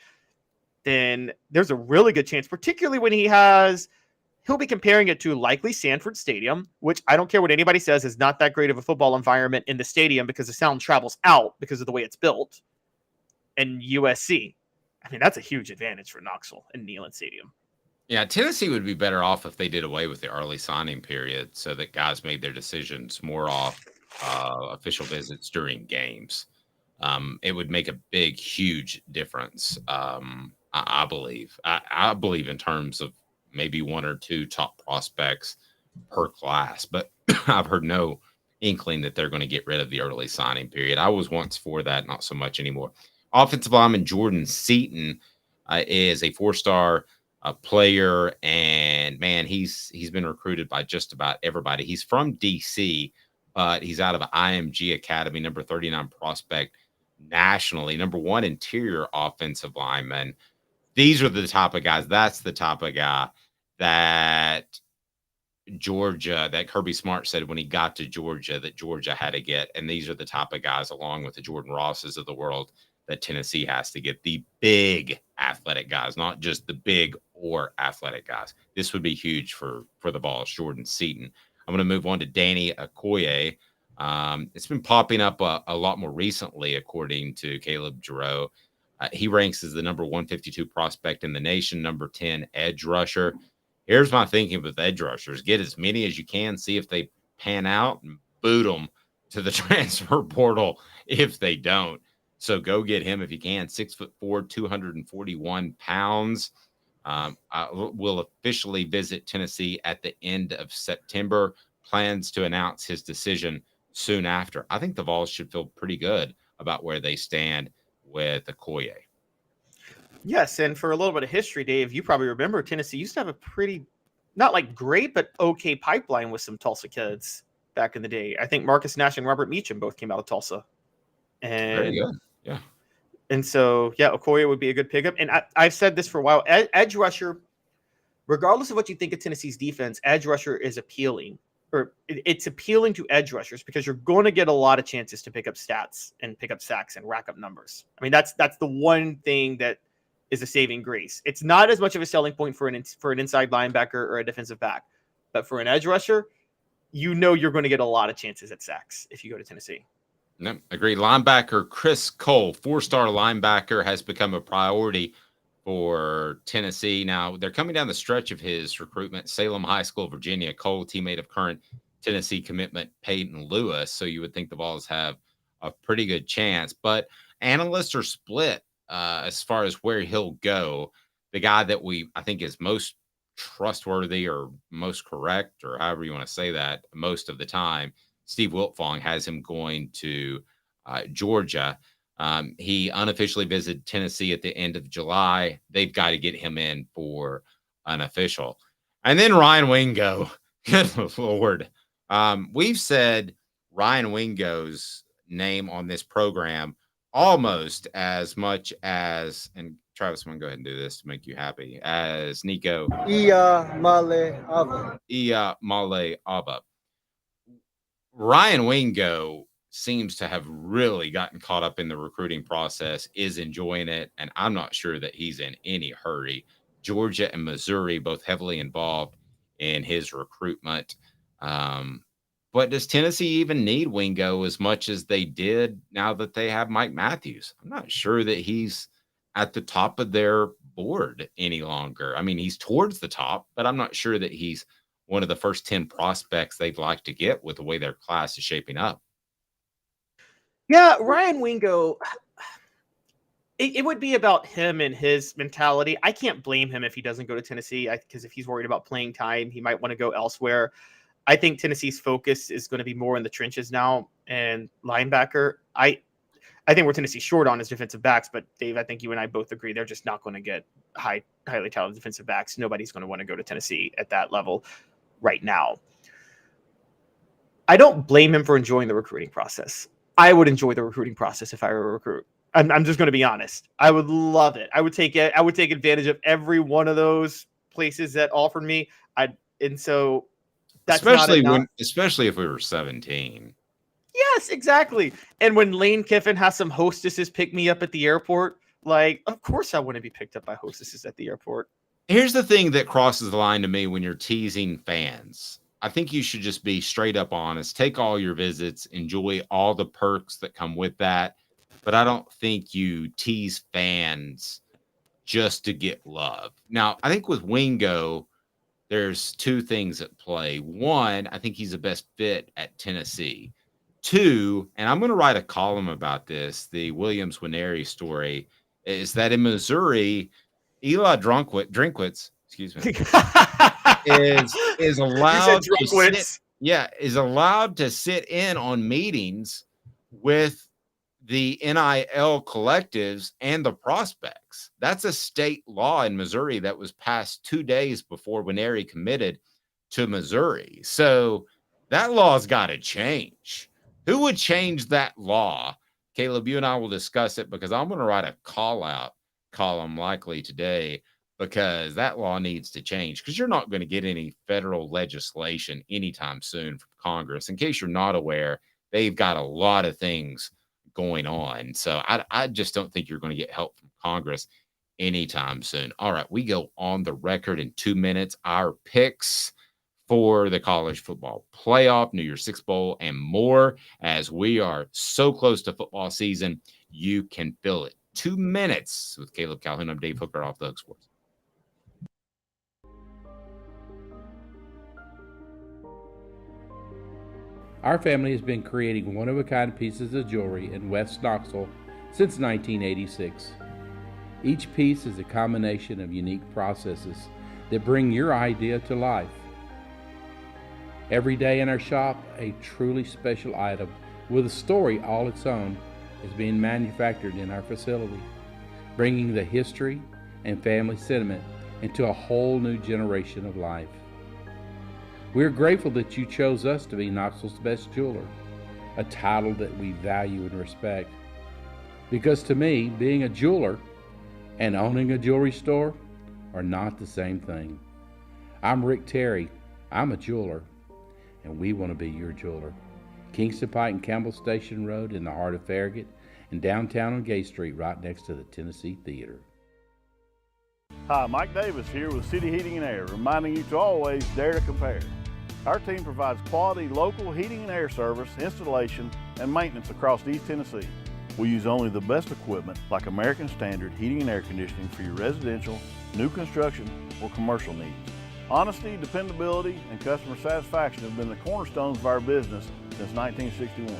then there's a really good chance, particularly when he'll he'll be comparing it to likely Sanford Stadium, which I don't care what anybody says is not that great of a football environment in the stadium because the sound travels out because of the way it's built, and USC. I mean, that's a huge advantage for Knoxville and Neyland Stadium. Yeah, Tennessee would be better off if they did away with the early signing period so that guys made their decisions more off official visits during games. It would make a big, huge difference. I believe. I believe in terms of maybe 1 or 2 top prospects per class, but I've heard no inkling that they're going to get rid of the early signing period. I was once for that, not so much anymore. Offensive lineman Jordan Seaton is a 4-star player, and man, he's been recruited by just about everybody. He's from DC, but he's out of IMG Academy, number 39 prospect nationally, number 1 interior offensive lineman. These are the type of guys. That's the type of guy that Georgia, that Kirby Smart said when he got to Georgia, that Georgia had to get. And these are the type of guys, along with the Jordan Rosses of the world, that Tennessee has to get. The big athletic guys, not just the big or athletic guys. This would be huge for the Vols. Jordan Seaton. I'm going to move on to Danny Okoye. It's been popping up a lot more recently, according to Caleb Giroux. He ranks as the number 152 prospect in the nation, number 10 edge rusher. Here's my thinking with edge rushers. Get as many as you can, see if they pan out, and boot them to the transfer portal if they don't. So go get him if you can. 6'4", 241 pounds. Will officially visit Tennessee at the end of September. Plans to announce his decision soon after. I think the Vols should feel pretty good about where they stand with Okoye. Yes, and for a little bit of history, Dave, you probably remember Tennessee used to have a pretty, not like great, but okay pipeline with some Tulsa kids back in the day. I think Marcus Nash and Robert Meacham both came out of Tulsa. And very good. Yeah. And so, yeah, Okoye would be a good pickup. And I've said this for a while. Edge rusher, regardless of what you think of Tennessee's defense, edge rusher is appealing. Or it's appealing to edge rushers because you're going to get a lot of chances to pick up stats and pick up sacks and rack up numbers. I mean, that's the one thing that is a saving grace. It's not as much of a selling point for an inside linebacker or a defensive back, but for an edge rusher, you know you're going to get a lot of chances at sacks if you go to Tennessee. No, agreed. Linebacker Chris Cole, 4-star linebacker, has become a priority for Tennessee. Now, they're coming down the stretch of his recruitment. Salem High School, Virginia. Cole, teammate of current Tennessee commitment Peyton Lewis. So you would think the Vols have a pretty good chance. But analysts are split as far as where he'll go. The guy that I think is most trustworthy or most correct, or however you want to say that, most of the time, Steve Wiltfong has him going to Georgia. He unofficially visited Tennessee at the end of July. They've got to get him in for an official. And then Ryan Wingo. Good Lord. We've said Ryan Wingo's name on this program almost as much as, and Travis, I'm going to go ahead and do this to make you happy, as Nico Iya Male Aba. Ryan Wingo seems to have really gotten caught up in the recruiting process, is enjoying it, and I'm not sure that he's in any hurry. Georgia and Missouri both heavily involved in his recruitment. But does Tennessee even need Wingo as much as they did now that they have Mike Matthews? I'm not sure that he's at the top of their board any longer. I mean, he's towards the top, but I'm not sure that he's one of the first 10 prospects they'd like to get with the way their class is shaping up. Yeah, Ryan Wingo, it would be about him and his mentality. I can't blame him if he doesn't go to Tennessee, because if he's worried about playing time, he might want to go elsewhere. I think Tennessee's focus is going to be more in the trenches now and linebacker. I think we're Tennessee short on his defensive backs, but Dave, I think you and I both agree they're just not going to get highly talented defensive backs. Nobody's going to want to go to Tennessee at that level right now. I don't blame him for enjoying the recruiting process. I would enjoy the recruiting process if I were a recruit. I'm just going to be honest. I would love it. I would take advantage of every one of those places that offered me. And so that's especially if we were 17. Yes, exactly. And when Lane Kiffin has some hostesses pick me up at the airport, like, of course I want to be picked up by hostesses at the airport. Here's the thing that crosses the line to me when you're teasing fans. I think you should just be straight up honest. Take all your visits, enjoy all the perks that come with that. But I don't think you tease fans just to get love. Now, I think with Wingo, there's two things at play. One, I think he's the best fit at Tennessee. Two, and I'm going to write a column about this, the Williams Winery story, is that in Missouri, Eli Drinkwitz, excuse me, is allowed to sit, is allowed to sit in on meetings with the NIL collectives and the prospects. That's a state law in Missouri that was passed 2 days before Winery committed to Missouri. So that law's got to change. Who would change that law? Caleb, you and I will discuss it because I'm going to write a call out column likely today because that law needs to change because you're not going to get any federal legislation anytime soon from Congress. In case you're not aware, they've got a lot of things going on. So I just don't think you're going to get help from Congress anytime soon. All right, we go on the record in 2 minutes. Our picks for the college football playoff, New Year's Six Bowl, and more. As we are so close to football season, you can feel it. 2 minutes with Caleb Calhoun. I'm Dave Hooker, Off the Hook Sports. Our family has been creating one-of-a-kind pieces of jewelry in West Knoxville since 1986. Each piece is a combination of unique processes that bring your idea to life. Every day in our shop, a truly special item with a story all its own is being manufactured in our facility, bringing the history and family sentiment into a whole new generation of life. We're grateful that you chose us to be Knoxville's best jeweler, a title that we value and respect. Because to me, being a jeweler and owning a jewelry store are not the same thing. I'm Rick Terry. I'm a jeweler, and we want to be your jeweler. Kingston Pike and Campbell Station Road in the heart of Farragut, and downtown on Gay Street right next to the Tennessee Theater. Hi, Mike Davis here with City Heating and Air, reminding you to always dare to compare. Our team provides quality local heating and air service, installation, and maintenance across East Tennessee. We use only the best equipment like American Standard heating and air conditioning for your residential, new construction, or commercial needs. Honesty, dependability, and customer satisfaction have been the cornerstones of our business since 1961.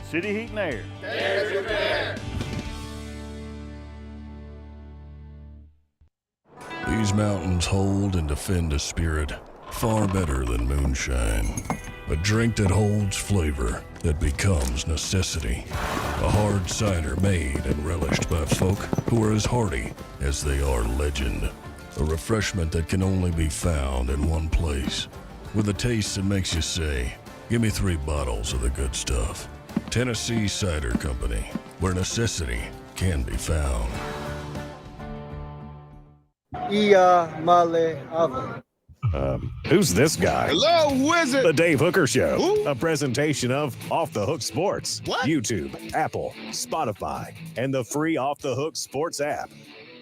City Heat and Air. Dare to compare. These mountains hold and defend a spirit far better than moonshine. A drink that holds flavor, that becomes necessity. A hard cider made and relished by folk who are as hearty as they are legend. A refreshment that can only be found in one place, with a taste that makes you say, give me 3 bottles of the good stuff. Tennessee Cider Company, where necessity can be found. Who's this guy? Hello, wizard. The Dave Hooker Show, a presentation of Off the Hook Sports. What? YouTube, Apple, Spotify, and the free Off the Hook Sports app.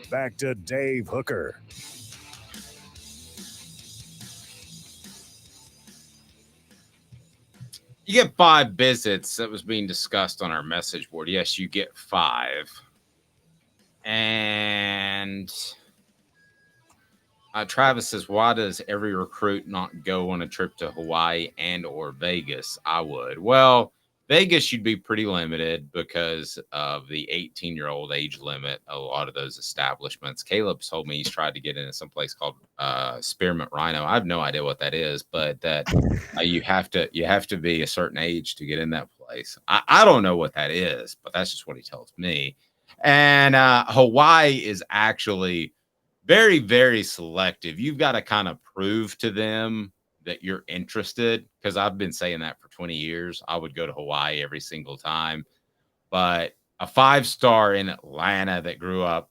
Back to Dave Hooker. You get 5 visits. That was being discussed on our message board. Yes, you get 5. And Travis says, why does every recruit not go on a trip to Hawaii and or Vegas? I would. Well, Vegas, you'd be pretty limited because of the 18-year-old age limit. A lot of those establishments. Caleb's told me he's tried to get into some place called Spearmint Rhino. I have no idea what that is, but that you have to be a certain age to get in that place. I don't know what that is, but that's just what he tells me. And Hawaii is actually very, very selective. You've got to kind of prove to them that you're interested, because I've been saying that for 20 years. I would go to Hawaii every single time. But a 5-star in Atlanta that grew up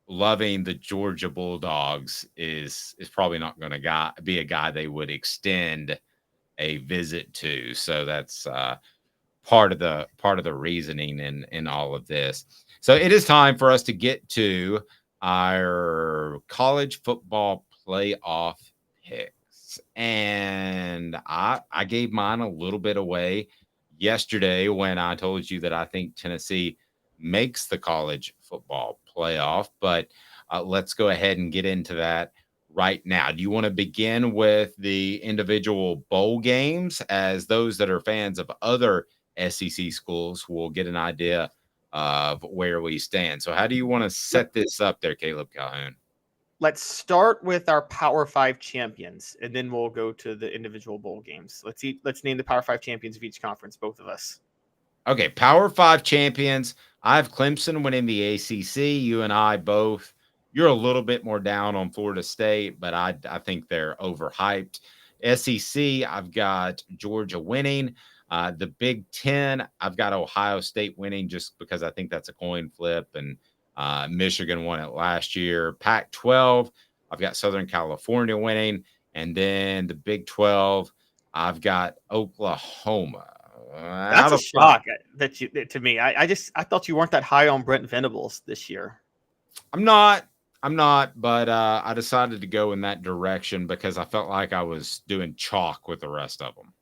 loving the Georgia Bulldogs is probably not going to be a guy they would extend a visit to. So that's part of the reasoning in all of this. So it is time for us to get to our college football playoff picks. And I gave mine a little bit away yesterday when I told you that I think Tennessee makes the college football playoff. But let's go ahead and get into that right now. Do you want to begin with the individual bowl games, as those that are fans of other SEC schools will get an idea of where we stand? So how do you want to set this up there, Caleb Calhoun? Let's start with our Power 5 champions, and then we'll go to the individual bowl games. Let's name the Power 5 champions of each conference, both of us. Okay, Power 5 champions. I have Clemson winning the ACC. You and I both. You're a little bit more down on Florida State, but I think they're overhyped. SEC, I've got Georgia winning. The Big Ten, I've got Ohio State winning just because I think that's a coin flip, and Michigan won it last year. Pac-12, I've got Southern California winning. And then the Big 12, I've got Oklahoma. That's a shock to me. I thought you weren't that high on Brent Venables this year. I'm not, but I decided to go in that direction because I felt like I was doing chalk with the rest of them.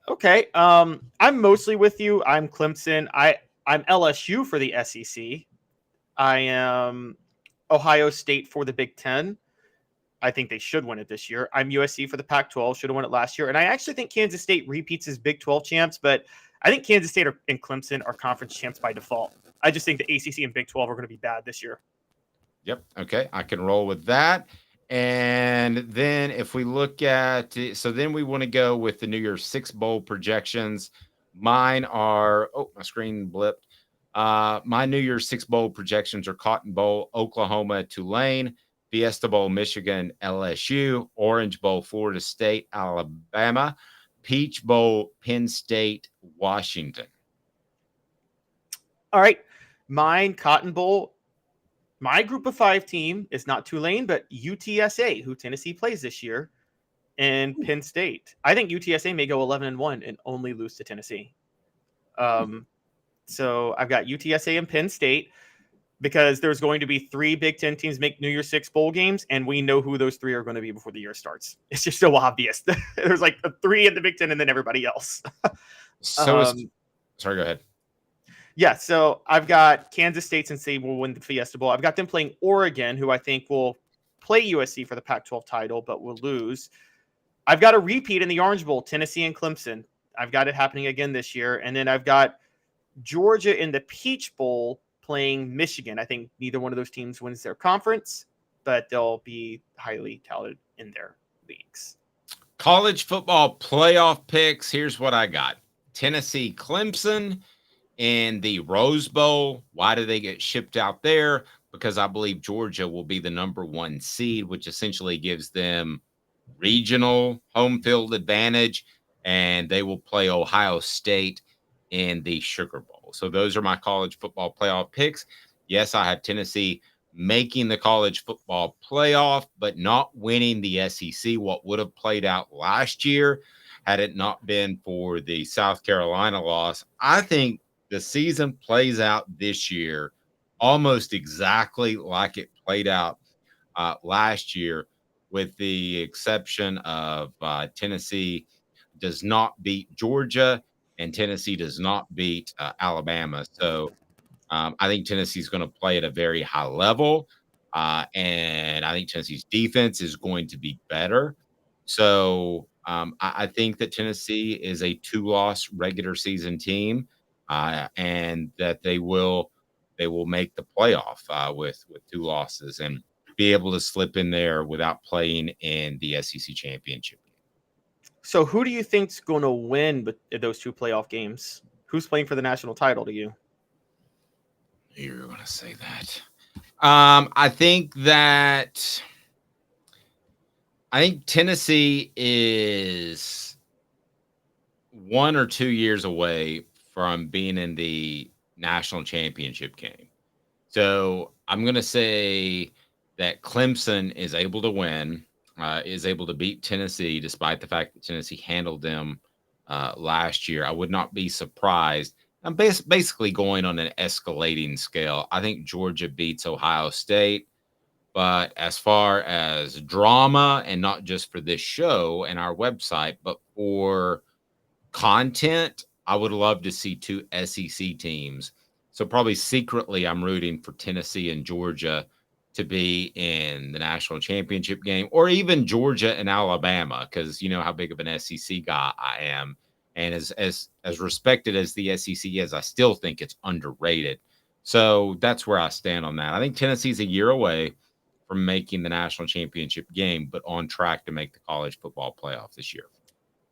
Okay. I'm mostly with you. I'm Clemson. I'm LSU for the SEC. I am Ohio State for the Big Ten. I think they should win it this year. I'm USC for the Pac-12. Should have won it last year. And I actually think Kansas State repeats as Big 12 champs, but I think Kansas State and Clemson are conference champs by default. I just think the ACC and Big 12 are going to be bad this year. Yep. Okay. I can roll with that. And then if we look at, so then we want to go with the New Year's Six Bowl projections. Mine are, my screen blipped. My New Year's Six Bowl projections are Cotton Bowl, Oklahoma, Tulane, Fiesta Bowl, Michigan, LSU, Orange Bowl, Florida State, Alabama, Peach Bowl, Penn State, Washington. All right. Mine, Cotton Bowl. My group of 5 team is not Tulane, but UTSA, who Tennessee plays this year, and Penn State. I think UTSA may go 11-1 and only lose to Tennessee. So I've got UTSA and Penn State because there's going to be 3 Big Ten teams make New Year's Six bowl games, and we know who those 3 are going to be before the year starts. It's just so obvious. There's like 3 in the Big Ten and then everybody else. Sorry, go ahead. Yeah, so I've got Kansas State, since they will win the Fiesta Bowl. I've got them playing Oregon, who I think will play USC for the Pac-12 title, but will lose. I've got a repeat in the Orange Bowl, Tennessee and Clemson. I've got it happening again this year. And then I've got Georgia in the Peach Bowl playing Michigan. I think neither one of those teams wins their conference, but they'll be highly touted in their leagues. College football playoff picks. Here's what I got. Tennessee, Clemson in the Rose Bowl. Why do they get shipped out there? Because I believe Georgia will be the number 1 seed, which essentially gives them regional home field advantage, and they will play Ohio State in the Sugar Bowl. So those are my college football playoff picks. Yes, I have Tennessee making the college football playoff, but not winning the SEC, what would have played out last year had it not been for the South Carolina loss. I think the season plays out this year almost exactly like it played out last year, with the exception of Tennessee does not beat Georgia and Tennessee does not beat Alabama. So I think Tennessee's going to play at a very high level, and I think Tennessee's defense is going to be better. So I think that Tennessee is a 2-loss regular season team. And that they will make the playoff with 2 losses and be able to slip in there without playing in the SEC championship. So who do you think's going to win those 2 playoff games? Who's playing for the national title to you? You're going to say that. I think Tennessee is 1 or 2 years away from being in the national championship game. So I'm going to say that Clemson is able to win, is able to beat Tennessee, despite the fact that Tennessee handled them last year. I would not be surprised. I'm basically going on an escalating scale. I think Georgia beats Ohio State. But as far as drama, and not just for this show and our website, but for content, I would love to see two SEC teams. So probably secretly, I'm rooting for Tennessee and Georgia to be in the national championship game, or even Georgia and Alabama, because you know how big of an SEC guy I am. And as respected as the SEC is, I still think it's underrated. So that's where I stand on that. I think Tennessee's a year away from making the national championship game, but on track to make the college football playoff this year.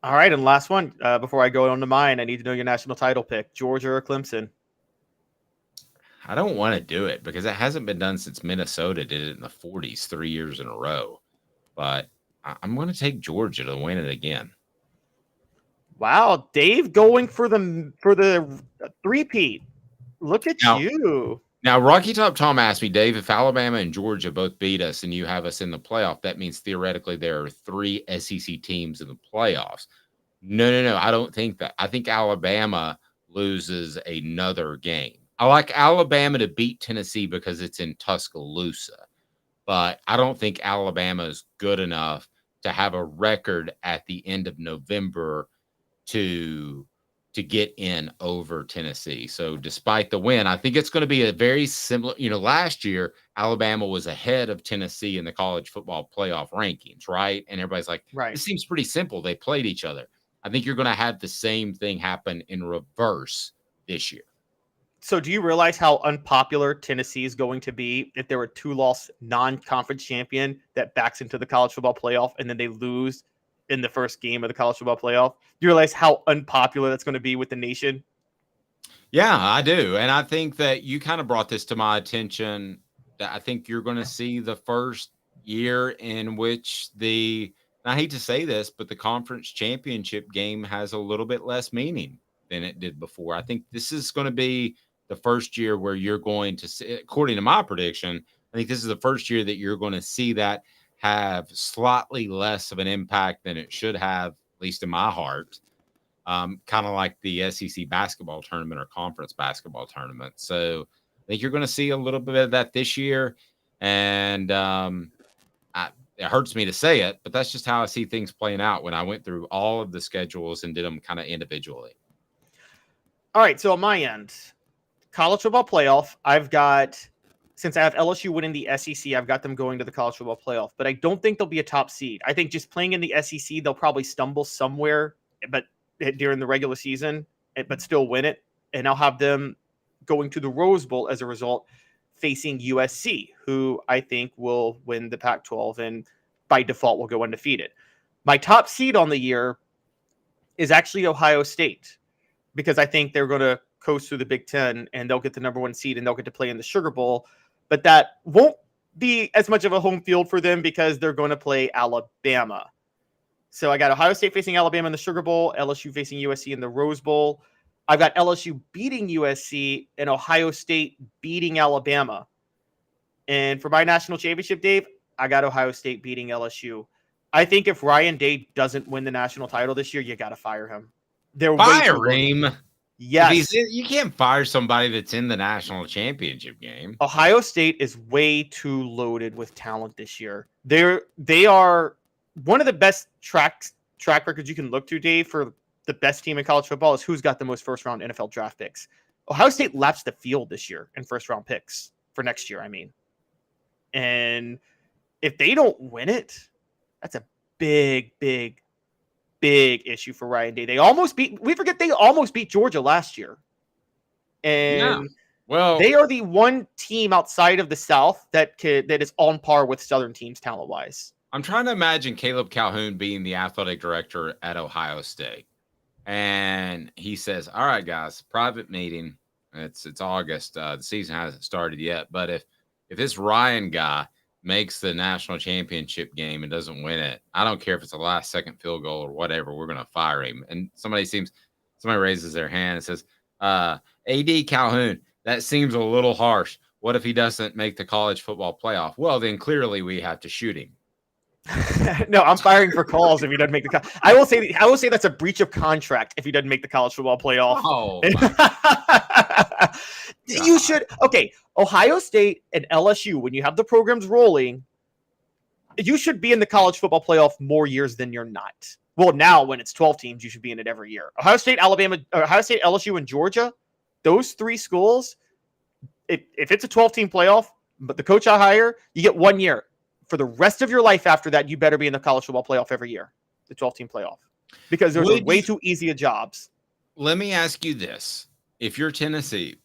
All right, and last one before I go on to mine, I need to know your national title pick: Georgia or Clemson? I don't want to do it because it hasn't been done since Minnesota did it in the 40s, 3 years in a row. But I'm going to take Georgia to win it again. Wow, Dave going for the three-peat. Look at you. Now, Rocky Top Tom asked me, Dave, if Alabama and Georgia both beat us and you have us in the playoff, that means theoretically there are 3 SEC teams in the playoffs. No. I don't think that. I think Alabama loses another game. I like Alabama to beat Tennessee because it's in Tuscaloosa, but I don't think Alabama is good enough to have a record at the end of November to get in over Tennessee. So despite the win, I think it's going to be a very similar, last year, Alabama was ahead of Tennessee in the college football playoff rankings, right? And everybody's like, right, this seems pretty simple. They played each other. I think you're going to have the same thing happen in reverse this year. So do you realize how unpopular Tennessee is going to be if there were 2-loss non-conference champion that backs into the college football playoff and then they lose in the first game of the college football playoff? Do you realize how unpopular that's going to be with the nation? Yeah, I do. And I think that you kind of brought this to my attention. That I think you're going to see the first year in which and I hate to say this, but the conference championship game has a little bit less meaning than it did before. I think this is going to be the first year where you're going to see, according to my prediction, I think this is the first year that you're going to see that have slightly less of an impact than it should have, at least in my heart. Kind of like the SEC basketball tournament or conference basketball tournament. So I think you're going to see a little bit of that this year. And it hurts me to say it, but that's just how I see things playing out when I went through all of the schedules and did them kind of individually. All right, so on my end, college football playoff, since I have LSU winning the SEC, I've got them going to the college football playoff, but I don't think they'll be a top seed. I think just playing in the SEC, they'll probably stumble somewhere, but during the regular season, but still win it. And I'll have them going to the Rose Bowl as a result, facing USC, who I think will win the Pac-12 and by default will go undefeated. My top seed on the year is actually Ohio State, because I think they're going to coast through the Big Ten and they'll get the number 1 seed and they'll get to play in the Sugar Bowl. But that won't be as much of a home field for them because they're going to play Alabama. So I got Ohio State facing Alabama in the Sugar Bowl, LSU facing USC in the Rose Bowl. I've got LSU beating USC and Ohio State beating Alabama. And for my national championship, Dave, I got Ohio State beating LSU. I think if Ryan Day doesn't win the national title this year, you got to fire him. Fire him? Yes. You can't fire somebody that's in the national championship game. Ohio State is way too loaded with talent this year. They are one of the best track records you can look to, Dave, for the best team in college football is who's got the most first-round NFL draft picks. Ohio State laps the field this year in first-round picks for next year, I mean. And if they don't win it, that's a big issue for Ryan Day. They almost beat Georgia last year. And they are the one team outside of the South that is on par with Southern teams talent-wise. I'm trying to imagine Caleb Calhoun being the athletic director at Ohio State. And he says, all right, guys, private meeting. It's August. The season hasn't started yet. But if this Ryan guy makes the national championship game and doesn't win it, I don't care if it's a last second field goal or whatever, we're going to fire him. And somebody raises their hand and says, AD Calhoun, that seems a little harsh. What if he doesn't make the college football playoff? Well, then clearly we have to shoot him. No, I'm firing for calls if he doesn't make the. I will say that's a breach of contract if he doesn't make the college football playoff. Oh, you should. Okay, Ohio State and LSU. When you have the programs rolling, you should be in the college football playoff more years than you're not. Well, now when it's 12 teams, you should be in it every year. Ohio State, Alabama, Ohio State, LSU, and Georgia. Those three schools. If it's a 12-team playoff, but the coach I hire, you get 1 year. For the rest of your life after that, you better be in the college football playoff every year, the 12-team playoff, because there's way too easy of jobs. Let me ask you this. If you're Tennessee,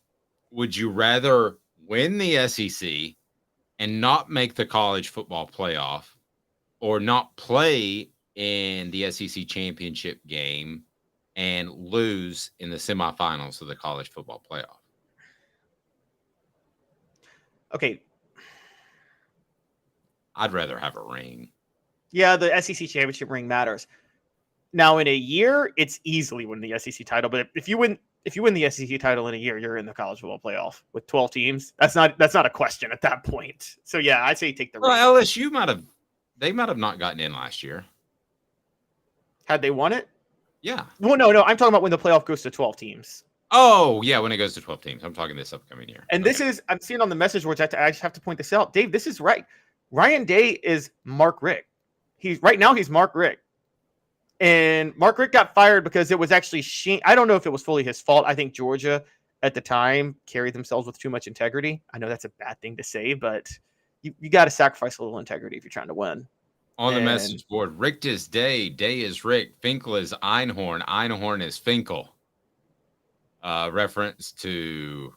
would you rather win the SEC and not make the college football playoff, or not play in the SEC championship game and lose in the semifinals of the college football playoff? Okay. I'd rather have a ring. Yeah, the SEC championship ring matters. Now, in a year, it's easily win the SEC title. But if you win the SEC title in a year, you're in the college football playoff with 12 teams. That's not a question at that point. So yeah, I'd say take the ring. Well, LSU might have not gotten in last year. Had they won it? Yeah. Well, no. I'm talking about when the playoff goes to 12 teams. Oh, yeah, when it goes to 12 teams. I'm talking this upcoming year. And this is, I'm seeing on the message boards, I just have to point this out. Dave, this is right. Ryan Day is Mark Richt. He's Mark Richt. And Mark Richt got fired because it was actually I don't know if it was fully his fault. I think Georgia at the time carried themselves with too much integrity. I know that's a bad thing to say, but you got to sacrifice a little integrity if you're trying to win. On the message board, Richt is Day, Day is Richt, Finkel is Einhorn, Einhorn is Finkel. Reference to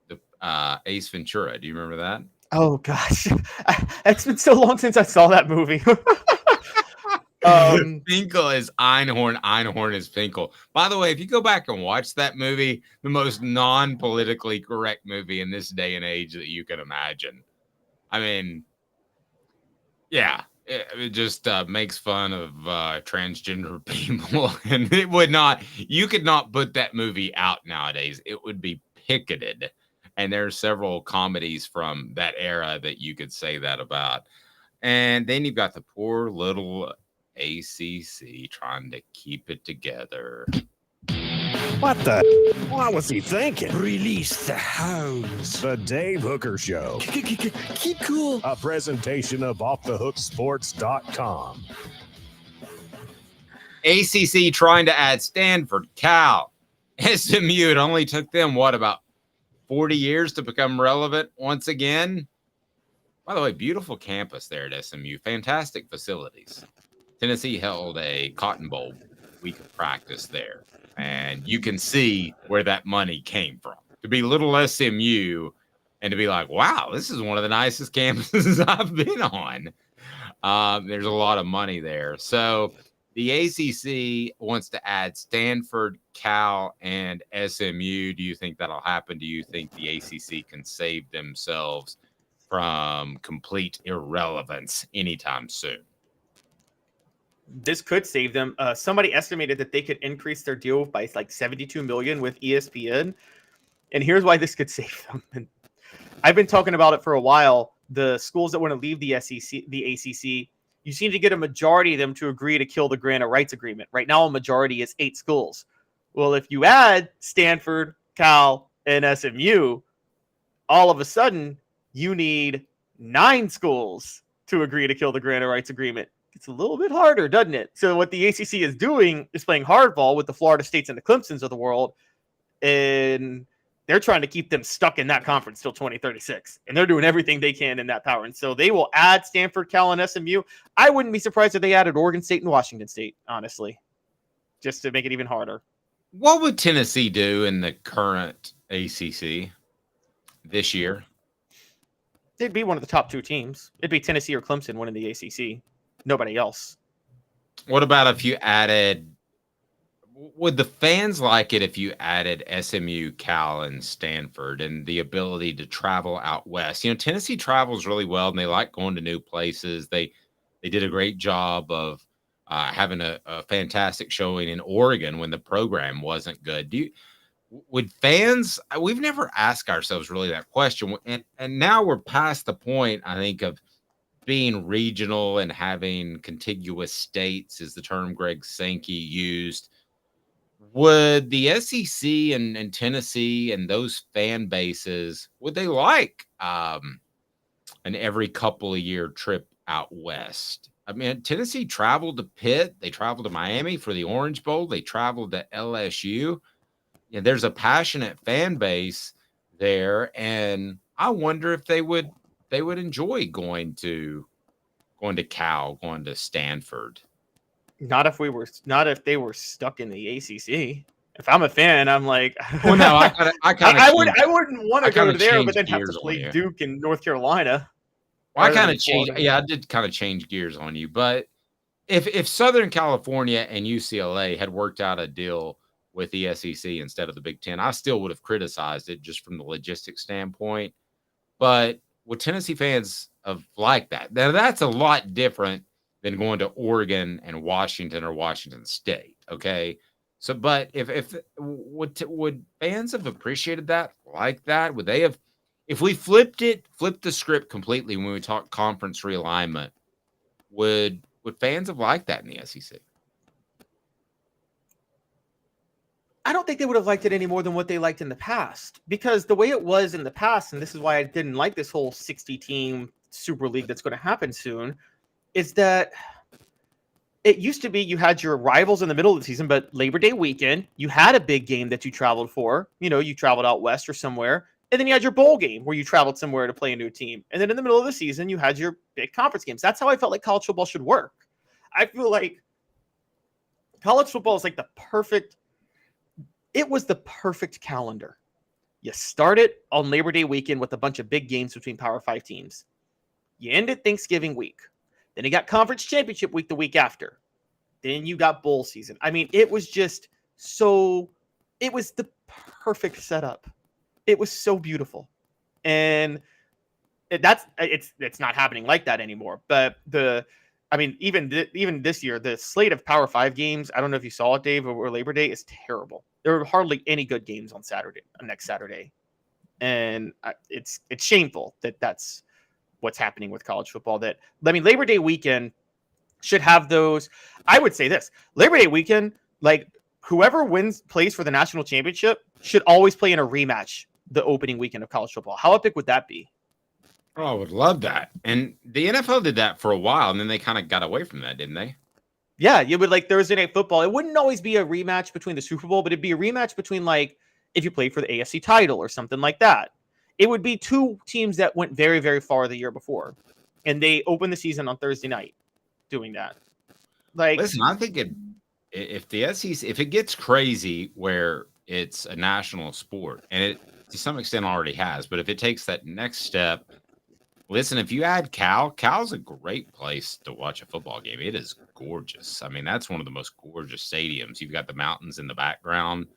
the Ace Ventura. Do you remember that? Oh gosh, it's been so long since I saw that movie. Finkel is Einhorn, Einhorn is Finkel. By the way, if you go back and watch that movie, the most non-politically correct movie in this day and age that you can imagine. I mean, yeah, it just makes fun of transgender people, and you could not put that movie out nowadays. It would be picketed. And there's several comedies from that era that you could say that about. And then you've got the poor little ACC trying to keep it together. What the? What was he thinking? Release the hounds. The Dave Hooker Show. Keep cool. A presentation of offthehooksports.com. ACC trying to add Stanford, Cal, SMU. It only took them, about 40 years to become relevant once again. By the way, beautiful campus there at SMU. Fantastic facilities. Tennessee held a Cotton Bowl week of practice there. And you can see where that money came from. To be little SMU and to be like, wow, this is one of the nicest campuses I've been on. There's a lot of money there. So the ACC wants to add Stanford, Cal, and SMU. Do you think that'll happen? Do you think the ACC can save themselves from complete irrelevance anytime soon? This could save them. Somebody estimated that they could increase their deal by like $72 million with ESPN. And here's why this could save them. And I've been talking about it for a while. The schools that want to leave the ACC, you seem to get a majority of them to agree to kill the grant of rights agreement. Right now, a majority is 8 schools. Well, if you add Stanford, Cal, and SMU, all of a sudden, you need 9 schools to agree to kill the grant of rights agreement. It's a little bit harder, doesn't it? So what the ACC is doing is playing hardball with the Florida States and the Clemsons of the world, and they're trying to keep them stuck in that conference till 2036, and they're doing everything they can in that power. And so they will add Stanford, Cal, and SMU. I wouldn't be surprised if they added Oregon State and Washington State, honestly, just to make it even harder. What would Tennessee do in the current ACC this year? They'd be one of the top 2 teams. It'd be Tennessee or Clemson winning the ACC. Nobody else. What about if you added? Would the fans like it if you added SMU, Cal, and Stanford, and the ability to travel out west? You know, Tennessee travels really well, and they like going to new places. They did a great job of having a fantastic showing in Oregon when the program wasn't good. Would fans? We've never asked ourselves really that question, and now we're past the point, I think, of being regional and having contiguous states is the term Greg Sankey used. Would the SEC and Tennessee and those fan bases, would they like an every couple of year trip out west? I mean, Tennessee traveled to Pitt. They traveled to Miami for the Orange Bowl. They traveled to LSU. And there's a passionate fan base there, and I wonder if they would enjoy going to Cal, going to Stanford. Not if they were stuck in the ACC. If I'm a fan, I'm like, well, no, I wouldn't want to go there, but then have to play Duke in North Carolina. Well, I kind of changed. Yeah, I did kind of change gears on you. But if Southern California and UCLA had worked out a deal with the SEC instead of the Big Ten, I still would have criticized it just from the logistics standpoint. But would Tennessee fans have liked that? Now, that's a lot different than going to Oregon and Washington or Washington State. Okay. So, but would fans have appreciated that like that? Would they have, if we flipped the script completely when we talk conference realignment, would fans have liked that in the SEC? I don't think they would have liked it any more than what they liked in the past, because the way it was in the past, and this is why I didn't like this whole 60-team Super League that's going to happen soon, is that it used to be you had your rivals in the middle of the season, but Labor Day weekend, you had a big game that you traveled for. You know, you traveled out west or somewhere, and then you had your bowl game where you traveled somewhere to play a new team. And then in the middle of the season, you had your big conference games. That's how I felt like college football should work. I feel like college football is like it was the perfect calendar. You started on Labor Day weekend with a bunch of big games between Power 5 teams. You ended Thanksgiving week. Then you got Conference Championship week the week after. Then you got bowl season. I mean, it was just it was the perfect setup. It was so beautiful. And it's not happening like that anymore. But even this year, the slate of Power 5 games, I don't know if you saw it, Dave, or Labor Day, is terrible. There are hardly any good games on next Saturday. And it's shameful that that's what's happening with college football. Labor Day weekend should have those. I would say this: Labor Day weekend, like whoever plays for the national championship should always play in a rematch the opening weekend of college football. How epic would that be? Oh, I would love that. And the NFL did that for a while, and then they kind of got away from that, didn't they? Yeah, you would like Thursday Night Football. It wouldn't always be a rematch between the Super Bowl, but it'd be a rematch between, like, if you played for the AFC title or something like that. It would be two teams that went very, very far the year before, and they opened the season on Thursday night doing that. Like, listen, I think if the SEC, if it gets crazy where it's a national sport, and it to some extent already has, but if it takes that next step, listen, if you add Cal's a great place to watch a football game. It is gorgeous. I mean, that's one of the most gorgeous stadiums. You've got the mountains in the background.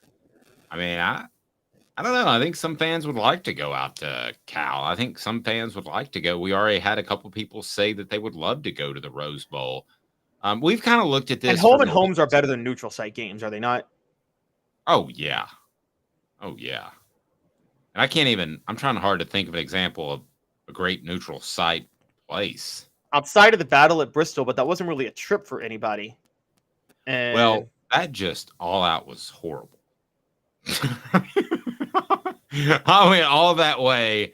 I mean, I don't know. I think some fans would like to go out to Cal. I think some fans would like to go. We already had a couple people say that they would love to go to the Rose Bowl. We've kind of looked at this. And homes are better than neutral site games, are they not? Oh, yeah. Oh, yeah. And I'm trying hard to think of an example of a great neutral site place. Outside of the battle at Bristol, but that wasn't really a trip for anybody. And well, that just all out was horrible. I went all that way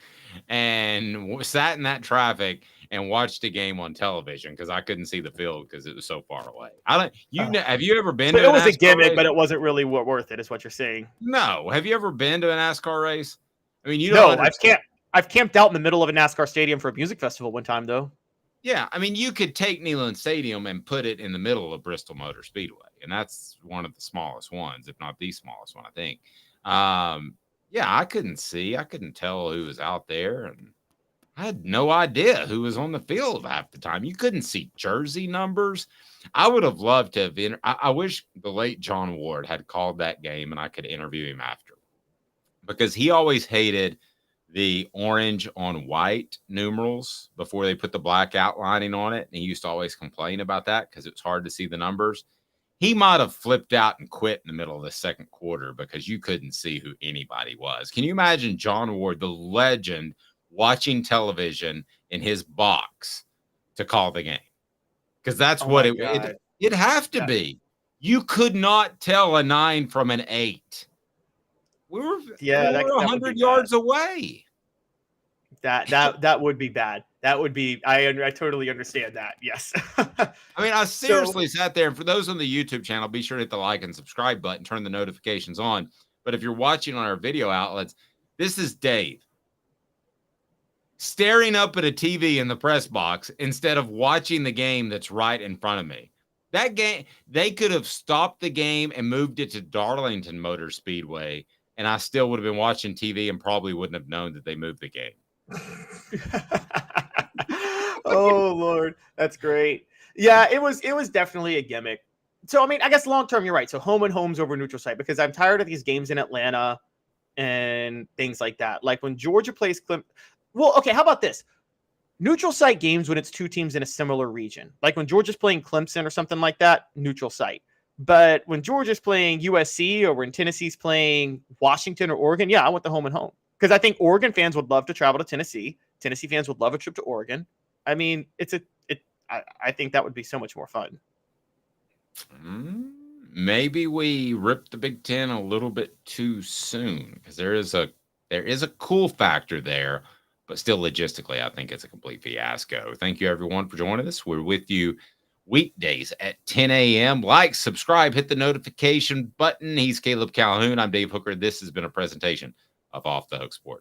and sat in that traffic and watched a game on television because I couldn't see the field because it was so far away. Have you ever been to it was a gimmick, race? But it wasn't really worth it, is what you're saying. No. Have you ever been to a NASCAR race? I mean, I've camped out in the middle of a NASCAR stadium for a music festival one time, though. Yeah, I mean, you could take Neyland Stadium and put it in the middle of Bristol Motor Speedway, and that's one of the smallest ones, if not the smallest one, I think. Yeah, I couldn't tell who was out there, and I had no idea who was on the field half the time. You couldn't see jersey numbers. I would have loved to have I wish the late John Ward had called that game and I could interview him after, because he always hated the orange on white numerals before they put the black outlining on it. And he used to always complain about that because it was hard to see the numbers. He might have flipped out and quit in the middle of the second quarter because you couldn't see who anybody was. Can you imagine John Ward, the legend, watching television in his box to call the game, because that's Oh what my God. it'd have to be. You could not tell a 9 from an 8. We were that would 100 be yards away. That would be bad. That would be. I totally understand that. Yes. I mean, I seriously sat there, and for those on the YouTube channel, be sure to hit the like and subscribe button, turn the notifications on. But if you're watching on our video outlets, this is Dave staring up at a TV in the press box instead of watching the game that's right in front of me. That game, they could have stopped the game and moved it to Darlington Motor Speedway, and I still would have been watching TV and probably wouldn't have known that they moved the game. Oh Lord, that's great. Yeah, it was definitely a gimmick. So I mean, I guess long term, you're right. So home and homes over neutral site, because I'm tired of these games in Atlanta and things like that. Like when Georgia plays Clemson. Well, okay, how about this? Neutral site games when it's two teams in a similar region. Like when Georgia's playing Clemson or something like that, neutral site. But when Georgia's playing USC or when Tennessee's playing Washington or Oregon, yeah, I want the home and home. Because I think Oregon fans would love to travel to Tennessee. Tennessee fans would love a trip to Oregon. I mean, I think that would be so much more fun. Maybe we ripped the Big Ten a little bit too soon, because there is a cool factor there, but still logistically, I think it's a complete fiasco. Thank you, everyone, for joining us. We're with you weekdays at 10 a.m. Like, subscribe, hit the notification button. He's Caleb Calhoun. I'm Dave Hooker. This has been a presentation of Off the Hook Sports.